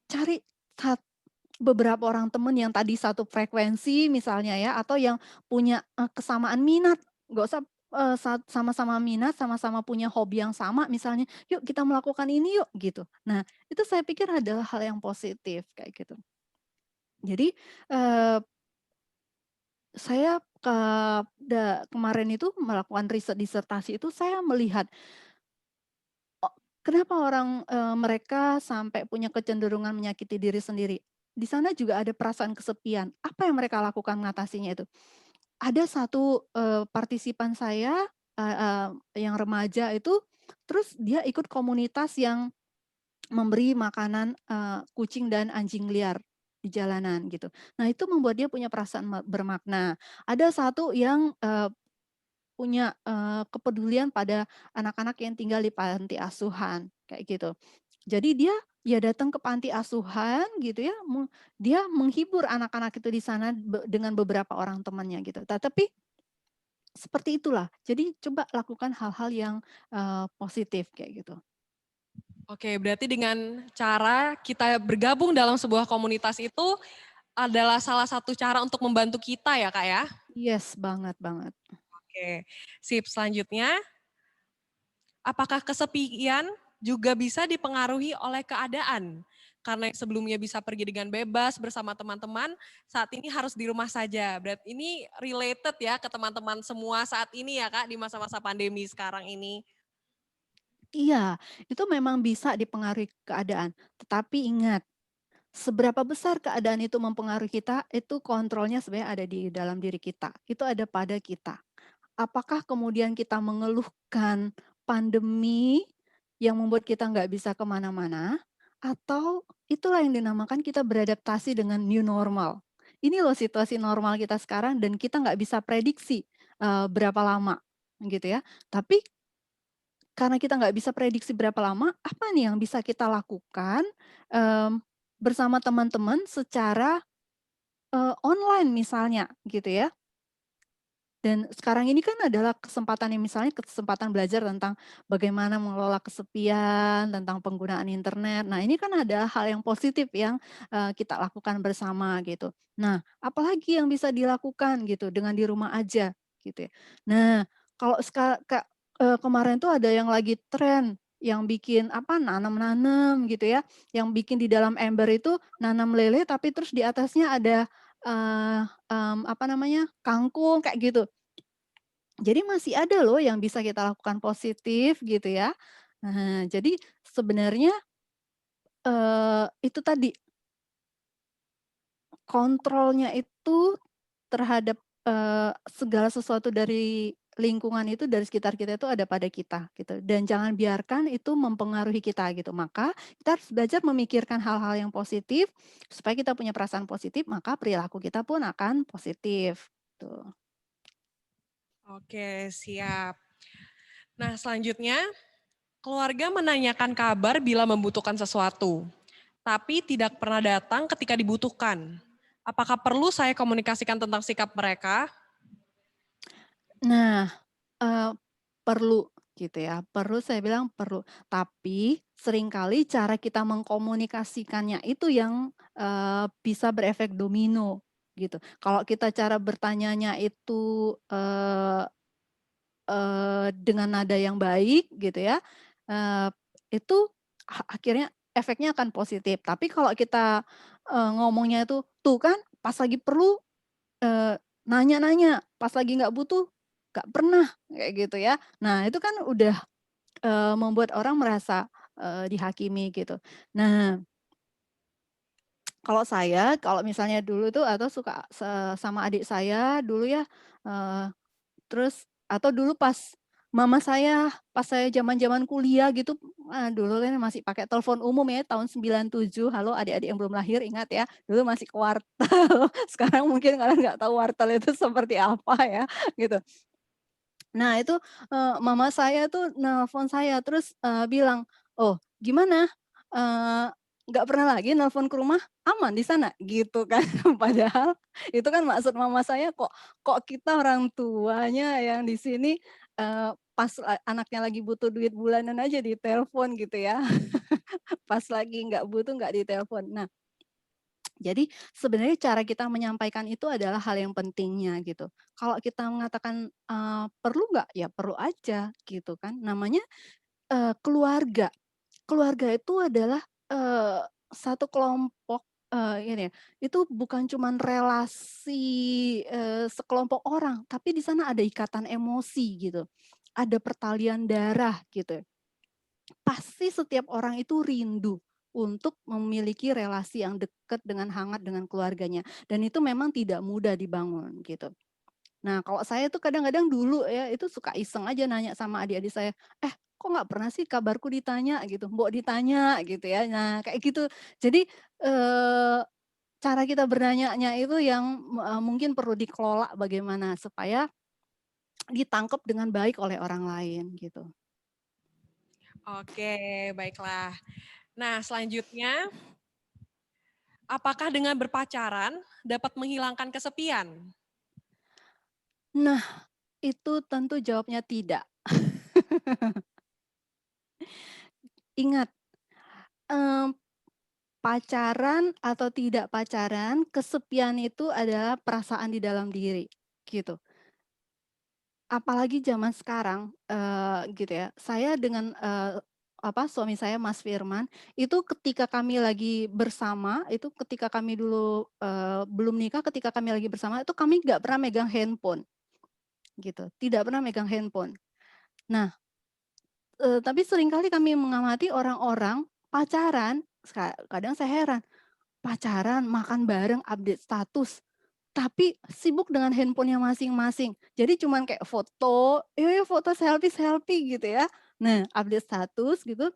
Cari beberapa orang temen yang tadi satu frekuensi misalnya ya, atau yang punya, kesamaan minat, nggak usah, sama-sama minat, sama-sama punya hobi yang sama misalnya, "Yuk kita melakukan ini yuk," gitu. Nah, itu saya pikir adalah hal yang positif kayak gitu. Jadi, eee, saya kemarin itu melakukan riset disertasi itu saya melihat, kenapa orang, mereka sampai punya kecenderungan menyakiti diri sendiri. Di sana juga ada perasaan kesepian. Apa yang mereka lakukan mengatasinya itu? Ada satu, partisipan saya, eee eee, yang remaja itu, terus dia ikut komunitas yang memberi makanan, kucing dan anjing liar di jalanan gitu. Nah, itu membuat dia punya perasaan bermakna. Ada satu yang, punya, kepedulian pada anak-anak yang tinggal di panti asuhan, kayak gitu. Jadi dia, ya datang ke panti asuhan gitu ya, dia menghibur anak-anak itu di sana dengan beberapa orang temannya gitu. Tapi seperti itulah. Jadi coba lakukan hal-hal yang, positif kayak gitu. Oke, berarti dengan cara kita bergabung dalam sebuah komunitas itu adalah salah satu cara untuk membantu kita ya Kak ya? Yes, banget banget. Oke, sip. Selanjutnya, apakah kesepian juga bisa dipengaruhi oleh keadaan? Karena yang sebelumnya bisa pergi dengan bebas bersama teman-teman, saat ini harus di rumah saja. Berarti ini related ya ke teman-teman semua saat ini ya Kak, di masa-masa pandemi sekarang ini. Iya, itu memang bisa dipengaruhi keadaan. Tetapi ingat, seberapa besar keadaan itu mempengaruhi kita, itu kontrolnya sebenarnya ada di dalam diri kita. Itu ada pada kita. Apakah kemudian kita mengeluhkan pandemi yang membuat kita nggak bisa kemana-mana, atau itulah yang dinamakan kita beradaptasi dengan new normal. Ini loh situasi normal kita sekarang dan kita nggak bisa prediksi berapa lama gitu ya. Tapi karena kita nggak bisa prediksi berapa lama, apa nih yang bisa kita lakukan bersama teman-teman secara online misalnya gitu ya. Dan sekarang ini kan adalah kesempatan yang misalnya kesempatan belajar tentang bagaimana mengelola kesepian, tentang penggunaan internet. Nah, ini kan ada hal yang positif yang, kita lakukan bersama gitu. Nah, apalagi yang bisa dilakukan gitu dengan di rumah aja gitu ya. Nah, kalau kemarin tuh ada yang lagi tren yang bikin apa, nanam-nanam gitu ya, yang bikin di dalam ember itu nanam lele tapi terus di atasnya ada, apa namanya, kangkung kayak gitu. Jadi masih ada loh yang bisa kita lakukan positif gitu ya. Nah, jadi sebenarnya, itu tadi, kontrolnya itu terhadap, segala sesuatu dari lingkungan itu, dari sekitar kita itu ada pada kita gitu, dan jangan biarkan itu mempengaruhi kita gitu. Maka kita harus belajar memikirkan hal-hal yang positif, supaya kita punya perasaan positif, maka perilaku kita pun akan positif, tuh. Oke, siap. Nah, selanjutnya, keluarga menanyakan kabar bila membutuhkan sesuatu, tapi tidak pernah datang ketika dibutuhkan. Apakah perlu saya komunikasikan tentang sikap mereka? Nah, eee, perlu gitu ya, perlu saya bilang perlu, tapi seringkali cara kita mengkomunikasikannya itu yang, bisa berefek domino gitu. Kalau kita cara bertanyanya itu, dengan nada yang baik gitu ya, eee, itu akhirnya efeknya akan positif. Tapi kalau kita, ngomongnya itu, "Tuh kan pas lagi perlu, nanya-nanya, pas lagi nggak butuh, nggak pernah," kayak gitu ya. Nah itu kan udah, membuat orang merasa, dihakimi gitu. Nah, kalau misalnya dulu tuh atau suka sama adik saya dulu ya, eee terus atau dulu pas saya zaman-zaman kuliah gitu, dulu kan masih pakai telepon umum ya tahun 97, halo adik-adik yang belum lahir ingat ya, dulu masih ke wartel. Sekarang mungkin kalian nggak tahu wartel itu seperti apa ya, gitu. Nah itu, mama saya tuh nelpon saya terus, bilang, "Oh gimana, eee, nggak pernah lagi nelpon ke rumah? Aman di sana?" Gitu kan. Padahal itu kan maksud mama saya, kok kok kita orang tuanya yang di sini, pas anaknya lagi butuh duit bulanan aja ditelepon gitu ya, pas lagi nggak butuh nggak ditelepon. Nah, jadi sebenarnya cara kita menyampaikan itu adalah hal yang pentingnya gitu. Kalau kita mengatakan, perlu nggak? Ya perlu aja gitu kan. Namanya, keluarga. Keluarga itu adalah, satu kelompok, ini ya, itu bukan cuman relasi, sekelompok orang, tapi di sana ada ikatan emosi gitu, ada pertalian darah gitu. Pasti setiap orang itu rindu untuk memiliki relasi yang dekat dengan hangat dengan keluarganya, dan itu memang tidak mudah dibangun gitu. Nah, kalau saya tuh kadang-kadang dulu ya, itu suka iseng aja nanya sama adik-adik saya, "Eh, kok nggak pernah sih kabarku ditanya?" gitu, "Mbok ditanya," gitu ya. Nah, kayak gitu. Jadi, eee, cara kita bernanyanya itu yang, mungkin perlu dikelola bagaimana supaya ditangkap dengan baik oleh orang lain gitu. Oke, baiklah. Nah, selanjutnya, apakah dengan berpacaran dapat menghilangkan kesepian? Nah, itu tentu jawabnya tidak. Ingat, Mmm, pacaran atau tidak pacaran, kesepian itu adalah perasaan di dalam diri, gitu. Apalagi zaman sekarang, gitu ya, saya dengan, suami saya Mas Firman, itu ketika kami lagi bersama, itu ketika kami dulu, belum nikah, ketika kami lagi bersama, itu kami nggak pernah megang handphone, gitu, tidak pernah megang handphone. Nah, tapi seringkali kami mengamati orang-orang pacaran, kadang saya heran, pacaran, makan bareng, update status, tapi sibuk dengan handphonenya masing-masing. Jadi cuman kayak foto, "Yuk yuk foto selfie-selfie," gitu ya. Nah, update status gitu,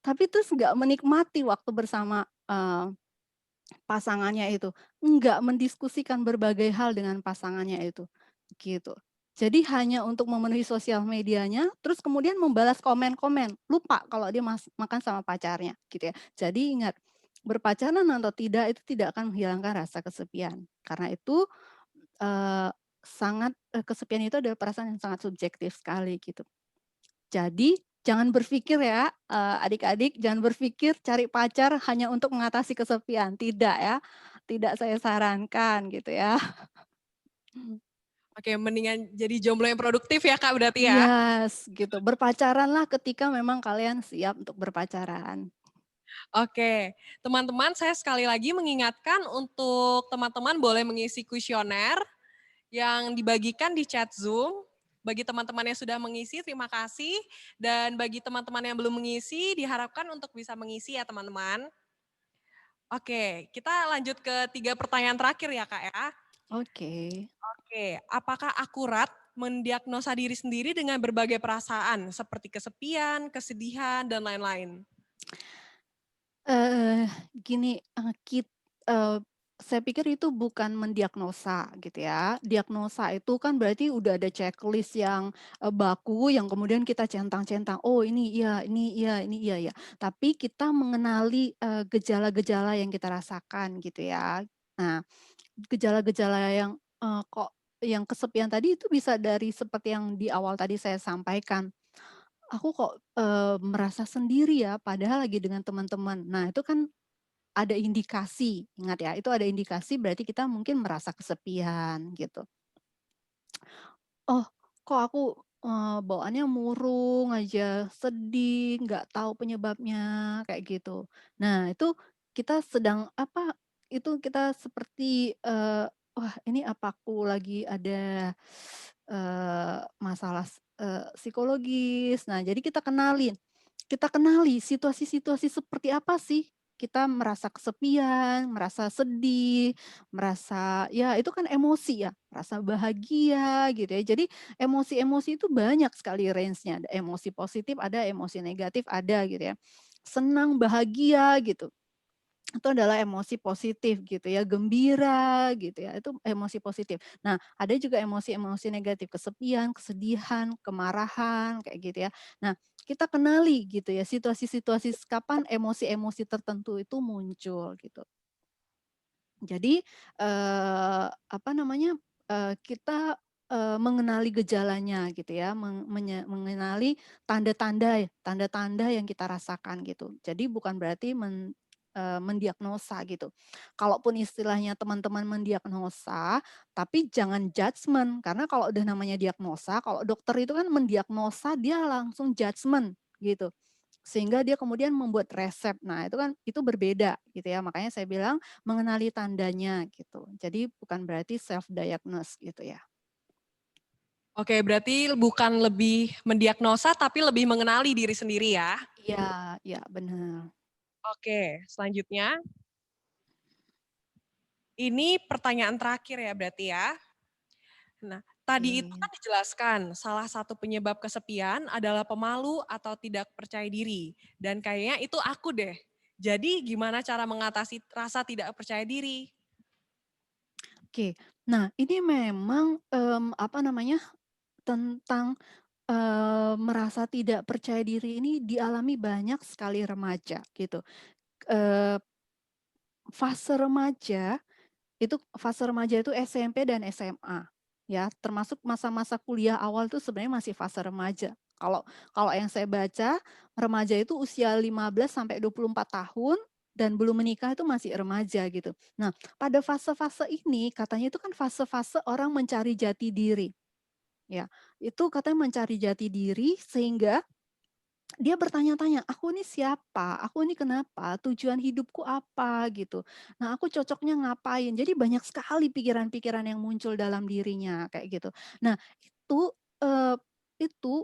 tapi terus nggak menikmati waktu bersama, pasangannya itu, nggak mendiskusikan berbagai hal dengan pasangannya itu, gitu. Jadi hanya untuk memenuhi sosial medianya, terus kemudian membalas komen-komen, lupa kalau dia makan sama pacarnya, gitu ya. Jadi ingat, berpacaran atau tidak itu tidak akan menghilangkan rasa kesepian. Karena itu, kesepian itu adalah perasaan yang sangat subjektif sekali, gitu. Jadi, jangan berpikir ya, adik-adik jangan berpikir cari pacar hanya untuk mengatasi kesepian, tidak ya. Tidak saya sarankan gitu ya. Oke, mendingan jadi jomblo yang produktif ya Kak berarti ya? Yes, gitu. Berpacaranlah ketika memang kalian siap untuk berpacaran. Oke, teman-teman saya sekali lagi mengingatkan untuk teman-teman boleh mengisi kuesioner yang dibagikan di chat Zoom. Bagi teman-teman yang sudah mengisi, terima kasih. Dan bagi teman-teman yang belum mengisi, diharapkan untuk bisa mengisi ya teman-teman. Oke, kita lanjut ke 3 pertanyaan terakhir ya Kak ya. Oke. Oke, apakah akurat mendiagnosa diri sendiri dengan berbagai perasaan seperti kesepian, kesedihan, dan lain-lain? Eee, gini, saya pikir itu bukan mendiagnosa gitu ya. Diagnosa itu kan berarti udah ada checklist yang, baku yang kemudian kita centang-centang, "Oh ini iya ini iya ini iya ya." Tapi kita mengenali, gejala-gejala yang kita rasakan gitu ya. Nah, gejala-gejala yang, kok yang kesepian tadi itu bisa dari seperti yang di awal tadi saya sampaikan. Aku kok, merasa sendiri ya, padahal lagi dengan teman-teman. Nah, itu kan ada indikasi, ingat ya, itu ada indikasi berarti kita mungkin merasa kesepian gitu. Oh, kok aku, bawaannya murung aja, sedih, nggak tahu penyebabnya, kayak gitu. Nah, itu kita sedang apa, itu kita seperti, wah ini apa aku lagi ada, masalah psikologis. Nah, jadi kita kenali situasi-situasi seperti apa sih kita merasa kesepian, merasa sedih, merasa ya itu kan emosi ya, merasa bahagia gitu ya. Jadi emosi-emosi itu banyak sekali range-nya, ada emosi positif, ada emosi negatif, ada gitu ya. Senang, bahagia gitu, itu adalah emosi positif gitu ya, gembira gitu ya, itu emosi positif. Nah, ada juga emosi-emosi negatif, kesepian, kesedihan, kemarahan, kayak gitu ya. Nah, kita kenali gitu ya, situasi-situasi kapan emosi-emosi tertentu itu muncul gitu. Jadi, apa namanya, kita, mengenali gejalanya gitu ya, mengenali tanda-tanda yang kita rasakan gitu. Jadi bukan berarti mendiagnosa gitu. Kalaupun istilahnya teman-teman mendiagnosa, tapi jangan judgement, karena kalau udah namanya diagnosa, kalau dokter itu kan mendiagnosa dia langsung judgement gitu. Sehingga dia kemudian membuat resep. Nah, itu kan itu berbeda gitu ya. Makanya saya bilang mengenali tandanya gitu. Jadi bukan berarti self diagnose gitu ya. Oke, berarti bukan lebih mendiagnosa tapi lebih mengenali diri sendiri ya. Iya, iya benar. Oke, selanjutnya ini pertanyaan terakhir ya berarti ya. Nah, tadi itu Oke. kan dijelaskan salah satu penyebab kesepian adalah pemalu atau tidak percaya diri. Dan kayaknya itu aku deh. Jadi gimana cara mengatasi rasa tidak percaya diri? Oke. Nah, ini memang, apa namanya, tentang, merasa tidak percaya diri ini dialami banyak sekali remaja gitu. Eee, fase remaja itu SMP dan SMA, ya, termasuk masa-masa kuliah awal itu sebenarnya masih fase remaja. Kalau kalau yang saya baca, remaja itu usia 15 sampai 24 tahun dan belum menikah itu masih remaja gitu. Nah, pada fase-fase ini katanya itu kan fase-fase orang mencari jati diri, ya. Itu katanya mencari jati diri sehingga dia bertanya-tanya, "Aku ini siapa? Aku ini kenapa? Tujuan hidupku apa?" Gitu. Nah, aku cocoknya ngapain? Jadi banyak sekali pikiran-pikiran yang muncul dalam dirinya, kayak gitu. Nah, eee, itu,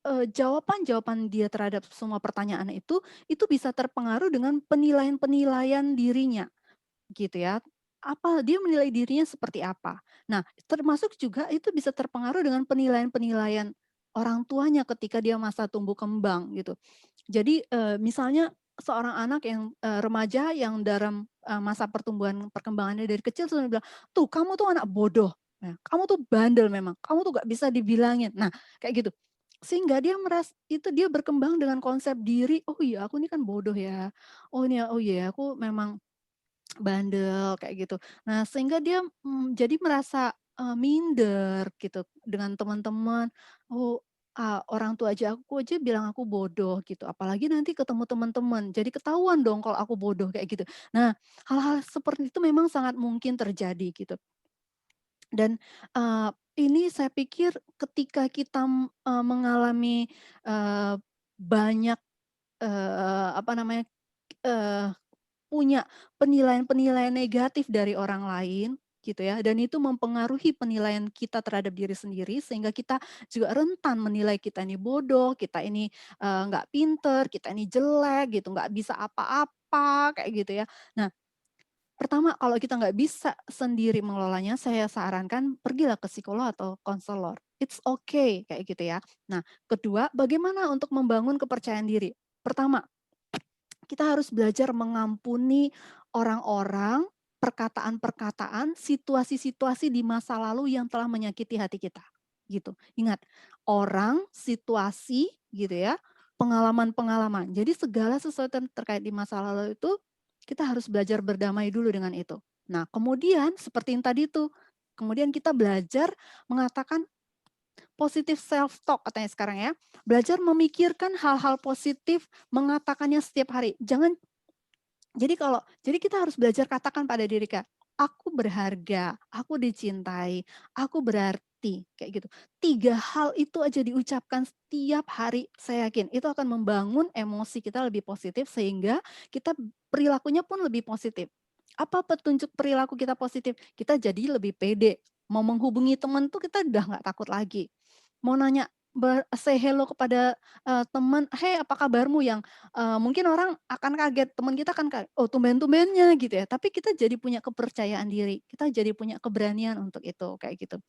jawaban-jawaban dia terhadap semua pertanyaan itu bisa terpengaruh dengan penilaian-penilaian dirinya. Gitu ya. Apa dia menilai dirinya seperti apa. Nah, termasuk juga itu bisa terpengaruh dengan penilaian-penilaian orang tuanya ketika dia masa tumbuh kembang gitu. Jadi, misalnya seorang anak yang, remaja yang dalam, masa perkembangannya dari kecil sudah bilang, "Tuh kamu tuh anak bodoh, nah, kamu tuh bandel memang, kamu tuh gak bisa dibilangin." Nah, kayak gitu. Sehingga dia berkembang dengan konsep diri, "Oh iya aku ini kan bodoh ya, oh iya aku memang bandel kayak gitu." Nah, sehingga dia, jadi merasa, minder gitu dengan teman-teman, "Oh, orang tua aku aja bilang aku bodoh," gitu, apalagi nanti ketemu teman-teman, jadi ketahuan dong kalau aku bodoh kayak gitu. Nah, hal-hal seperti itu memang sangat mungkin terjadi gitu. Dan, ini saya pikir ketika kita, mengalami, eee, banyak, apa namanya, eee punya penilaian-penilaian negatif dari orang lain, gitu ya, dan itu mempengaruhi penilaian kita terhadap diri sendiri, sehingga kita juga rentan menilai kita ini bodoh, kita ini, nggak pinter, kita ini jelek gitu, nggak bisa apa-apa, kayak gitu ya. Nah, pertama kalau kita nggak bisa sendiri mengelolanya, saya sarankan pergilah ke psikolog atau konselor. It's okay, kayak gitu ya. Nah, kedua, bagaimana untuk membangun kepercayaan diri? Pertama, kita harus belajar mengampuni orang-orang, perkataan-perkataan, situasi-situasi di masa lalu yang telah menyakiti hati kita, gitu. Ingat, orang, situasi, gitu ya, pengalaman-pengalaman. Jadi segala sesuatu yang terkait di masa lalu itu, kita harus belajar berdamai dulu dengan itu. Nah, kemudian seperti yang tadi itu, kemudian kita belajar mengatakan positive self talk katanya sekarang ya. Belajar memikirkan hal-hal positif, mengatakannya setiap hari. Jadi kita harus belajar katakan pada diri Kak, "Aku berharga, aku dicintai, aku berarti," kayak gitu. 3 hal itu aja diucapkan setiap hari, saya yakin itu akan membangun emosi kita lebih positif sehingga kita perilakunya pun lebih positif. Apa petunjuk perilaku kita positif? Kita jadi lebih pede, mau menghubungi teman tuh kita udah nggak takut lagi. Mau nanya say hello kepada, teman, "Hey apa kabarmu?" Yang mungkin orang akan kaget, teman kita kan "Oh tumben-tumbennya," gitu ya, tapi kita jadi punya kepercayaan diri, kita jadi punya keberanian untuk itu, kayak gitu.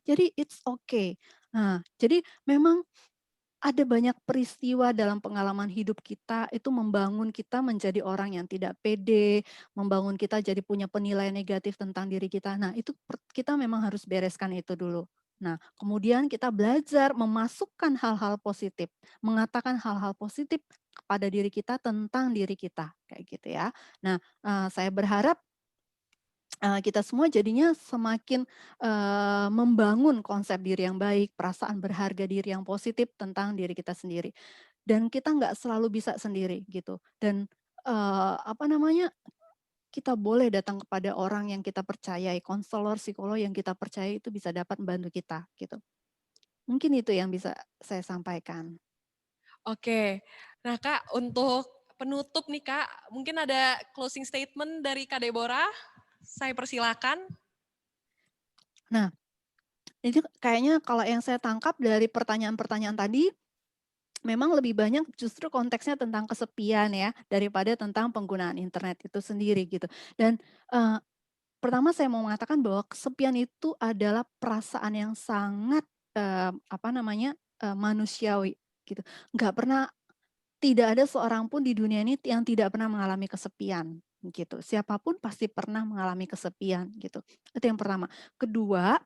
Jadi it's okay. Nah, jadi memang ada banyak peristiwa dalam pengalaman hidup kita itu membangun kita menjadi orang yang tidak pede, membangun kita jadi punya penilaian negatif tentang diri kita. Nah, itu kita memang harus bereskan itu dulu. Nah, kemudian kita belajar memasukkan hal-hal positif, mengatakan hal-hal positif kepada diri kita tentang diri kita, kayak gitu ya. Nah, saya berharap kita semua jadinya semakin, membangun konsep diri yang baik, perasaan berharga diri yang positif tentang diri kita sendiri. Dan kita nggak selalu bisa sendiri gitu dan, apa namanya, kita boleh datang kepada orang yang kita percayai, konselor, psikolog yang kita percaya itu bisa dapat membantu kita gitu. Mungkin itu yang bisa saya sampaikan. Oke. Nah Kak, untuk penutup nih Kak, mungkin ada closing statement dari Kak Deborah? Saya persilakan. Nah, itu kayaknya kalau yang saya tangkap dari pertanyaan-pertanyaan tadi, memang lebih banyak justru konteksnya tentang kesepian ya, daripada tentang penggunaan internet itu sendiri gitu. Dan, eee, pertama saya mau mengatakan bahwa kesepian itu adalah perasaan yang sangat, apa namanya, manusiawi gitu. Nggak pernah tidak ada seorang pun di dunia ini yang tidak pernah mengalami kesepian gitu. Siapapun pasti pernah mengalami kesepian gitu. Itu yang pertama. Kedua,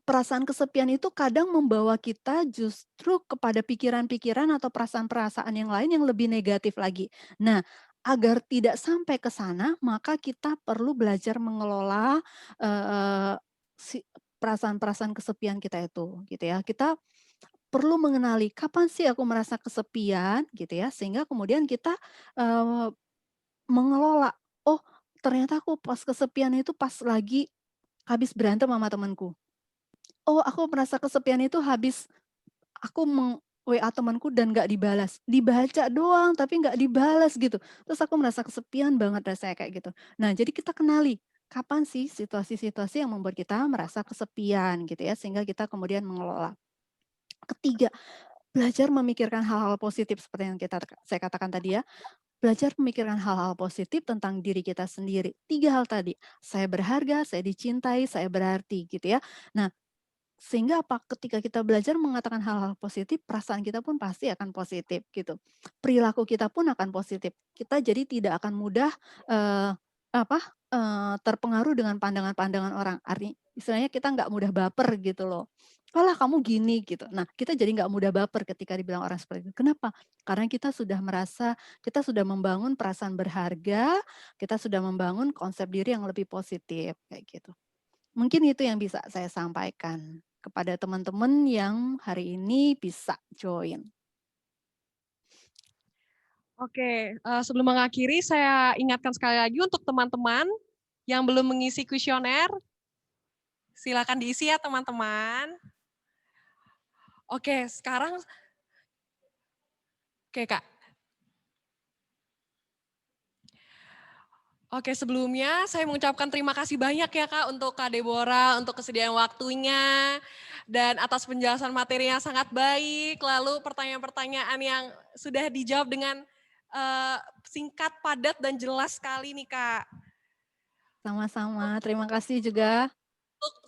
perasaan kesepian itu kadang membawa kita justru kepada pikiran-pikiran atau perasaan-perasaan yang lain yang lebih negatif lagi. Nah, agar tidak sampai ke sana, maka kita perlu belajar mengelola, eee, si perasaan-perasaan kesepian kita itu, gitu ya. Kita perlu mengenali kapan sih aku merasa kesepian gitu ya, sehingga kemudian kita, eee, mengelola, "Oh, ternyata aku pas kesepian itu pas lagi habis berantem sama temenku. Oh, aku merasa kesepian itu habis aku WA temanku dan nggak dibalas, dibaca doang tapi nggak dibalas gitu. Terus aku merasa kesepian banget rasanya kayak gitu. Nah, jadi kita kenali, kapan sih situasi-situasi yang membuat kita merasa kesepian gitu ya, sehingga kita kemudian mengelola. Ketiga, belajar memikirkan hal-hal positif seperti yang saya katakan tadi ya, belajar memikirkan hal-hal positif tentang diri kita sendiri. 3 hal tadi, saya berharga, saya dicintai, saya berarti gitu ya. Nah, sehingga apa, ketika kita belajar mengatakan hal-hal positif, perasaan kita pun pasti akan positif gitu. Perilaku kita pun akan positif. Kita jadi tidak akan mudah, eee, apa, terpengaruh dengan pandangan-pandangan orang. Istilahnya kita nggak mudah baper gitu loh. "Alah kamu gini," gitu. Nah, kita jadi nggak mudah baper ketika dibilang orang seperti itu. Kenapa? Karena kita sudah merasa, kita sudah membangun perasaan berharga, kita sudah membangun konsep diri yang lebih positif, kayak gitu. Mungkin itu yang bisa saya sampaikan kepada teman-teman yang hari ini bisa join. Oke, sebelum mengakhiri saya ingatkan sekali lagi untuk teman-teman yang belum mengisi kuesioner, silakan diisi ya teman-teman. Oke, sekarang oke Kak. Oke, sebelumnya saya mengucapkan terima kasih banyak ya Kak untuk Kak Deborah, untuk kesediaan waktunya, dan atas penjelasan materi yang sangat baik, lalu pertanyaan-pertanyaan yang sudah dijawab dengan singkat, padat, dan jelas sekali nih Kak. Sama-sama, terima kasih juga.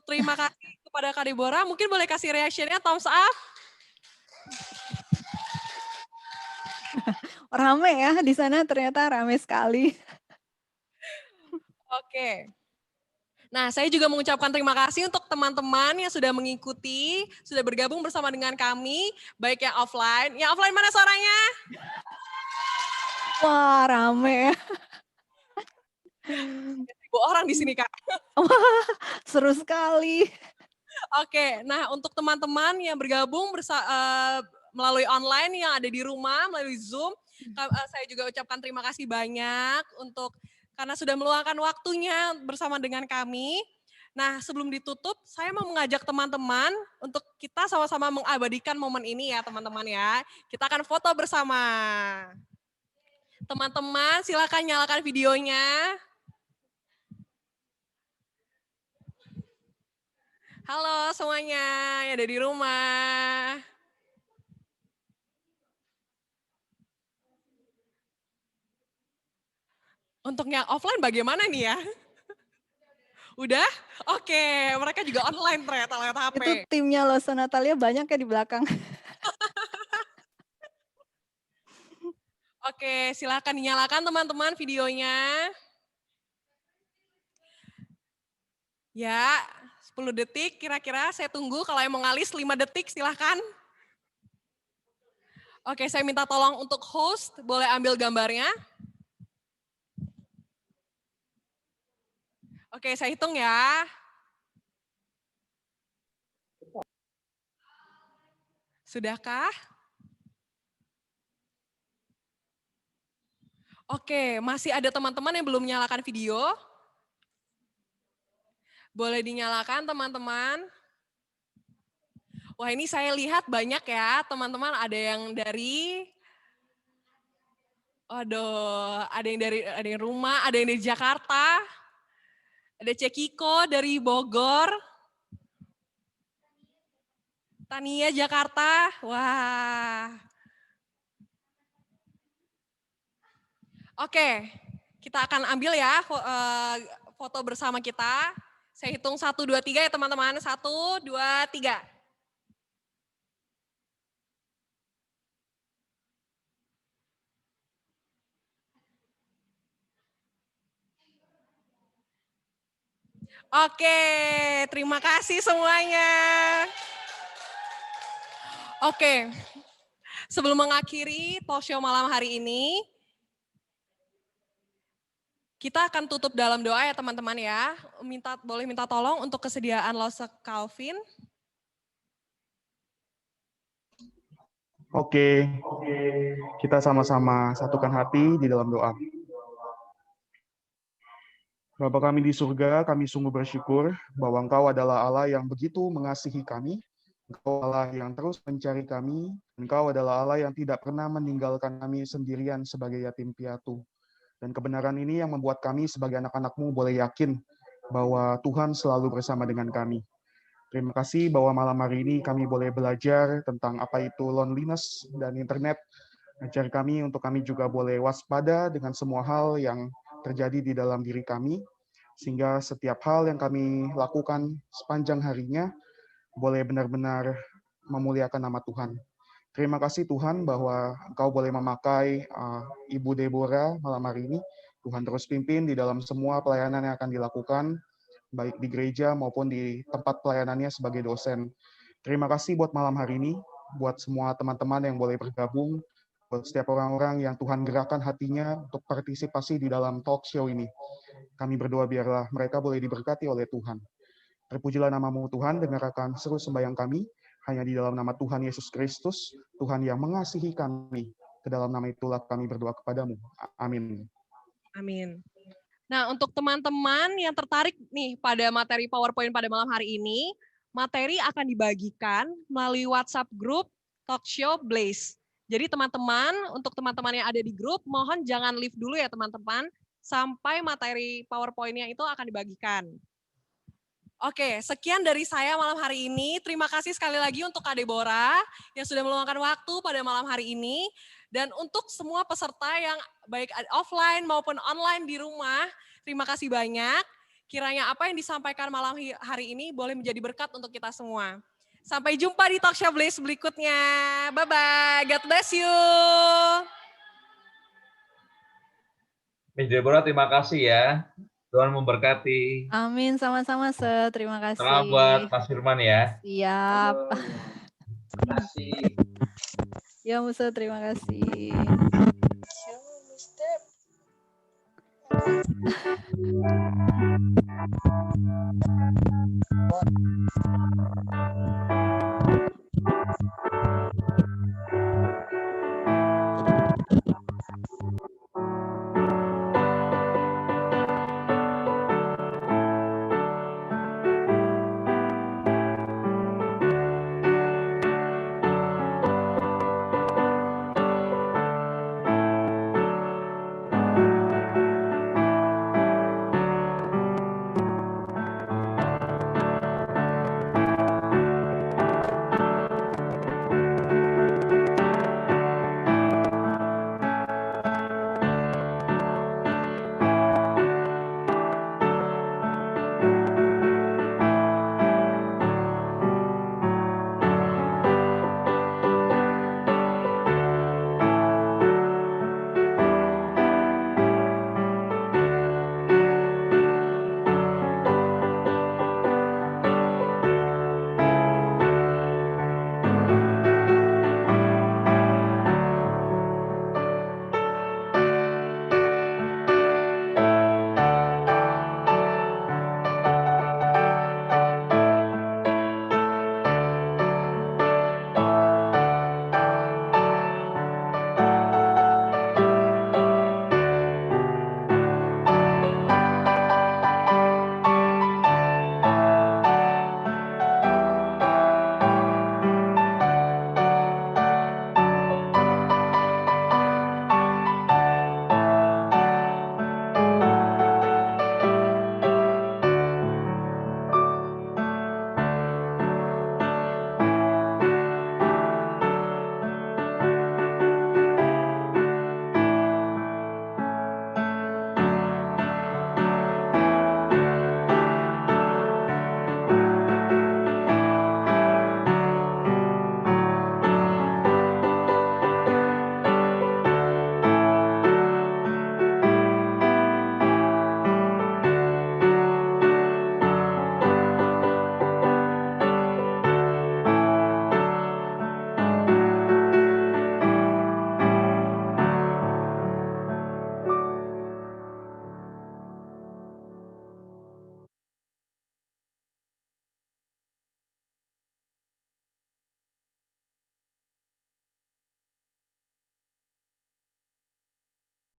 Terima kasih kepada Kak Deborah, mungkin boleh kasih reaction-nya thumbs up. Rame ya di sana, ternyata rame sekali. Oke. Nah, saya juga mengucapkan terima kasih untuk teman-teman yang sudah mengikuti, sudah bergabung bersama dengan kami, baik yang offline. Yang offline mana suaranya? Wah, rame ya. 1.000 orang di sini, Kak. Wah, seru sekali. Oke, nah untuk teman-teman yang bergabung melalui online yang ada di rumah, melalui Zoom, saya juga ucapkan terima kasih banyak karena sudah meluangkan waktunya bersama dengan kami. Nah, sebelum ditutup, saya mau mengajak teman-teman untuk kita sama-sama mengabadikan momen ini ya, teman-teman ya. Kita akan foto bersama. Teman-teman, silakan nyalakan videonya. Halo semuanya yang ada di rumah. Untuk yang offline bagaimana nih ya? Udah? Oke, mereka juga online ternyata lewat HP. Itu timnya Losa Natalia banyak ya di belakang. Oke, silakan dinyalakan teman-teman videonya. Ya, 10 detik kira-kira saya tunggu, kalau yang mau ngalis 5 detik silahkan. Oke, saya minta tolong untuk host, boleh ambil gambarnya. Oke, saya hitung ya. Sudahkah? Oke, masih ada teman-teman yang belum menyalakan video. Boleh dinyalakan teman-teman. Wah, ini saya lihat banyak ya teman-teman, ada yang dari ada yang rumah, ada yang dari Jakarta. Ada Cekiko dari Bogor. Tania Jakarta. Wah. Oke, kita akan ambil ya foto bersama kita. Saya hitung 1, 2, 3 ya teman-teman. 1, 2, 3. Oke, terima kasih semuanya. Oke, sebelum mengakhiri talk show malam hari ini, kita akan tutup dalam doa ya teman-teman ya. Boleh minta tolong untuk kesediaan Lose Calvin. Oke, kita sama-sama satukan hati di dalam doa. Bapa kami di surga, kami sungguh bersyukur bahwa Engkau adalah Allah yang begitu mengasihi kami. Engkau Allah yang terus mencari kami. Engkau adalah Allah yang tidak pernah meninggalkan kami sendirian sebagai yatim piatu. Dan kebenaran ini yang membuat kami sebagai anak-anak-Mu boleh yakin bahwa Tuhan selalu bersama dengan kami. Terima kasih bahwa malam hari ini kami boleh belajar tentang apa itu loneliness dan internet. Ajar kami untuk kami juga boleh waspada dengan semua hal yang terjadi di dalam diri kami, sehingga setiap hal yang kami lakukan sepanjang harinya boleh benar-benar memuliakan nama Tuhan. Terima kasih Tuhan bahwa Engkau boleh memakai Ibu Deborah malam hari ini. Tuhan terus pimpin di dalam semua pelayanan yang akan dilakukan, baik di gereja maupun di tempat pelayanannya sebagai dosen. Terima kasih buat malam hari ini, buat semua teman-teman yang boleh bergabung, buat setiap orang-orang yang Tuhan gerakkan hatinya untuk partisipasi di dalam talk show ini. Kami berdoa biarlah mereka boleh diberkati oleh Tuhan. Terpujilah namamu Tuhan, dengarkan seru sembahyang kami, hanya di dalam nama Tuhan Yesus Kristus, Tuhan yang mengasihi kami. Ke dalam nama itulah kami berdoa kepadamu. Amin. Amin. Nah, untuk teman-teman yang tertarik nih pada materi PowerPoint pada malam hari ini, materi akan dibagikan melalui WhatsApp grup Talkshow Blaze. Jadi teman-teman, untuk teman-teman yang ada di grup, mohon jangan leave dulu ya teman-teman, sampai materi PowerPoint-nya itu akan dibagikan. Oke, sekian dari saya malam hari ini. Terima kasih sekali lagi untuk Kak Deborah yang sudah meluangkan waktu pada malam hari ini. Dan untuk semua peserta yang baik offline maupun online di rumah, terima kasih banyak. Kiranya apa yang disampaikan malam hari ini boleh menjadi berkat untuk kita semua. Sampai jumpa di Talkshow Blaze berikutnya. Bye-bye. God bless you. Miss Deborah, terima kasih ya. Tuhan memberkati. Amin, sama-sama, Sir. Terima Salam buat kasih. Mas Firman ya. Siap. Terima kasih. Ya, Musa, terima kasih.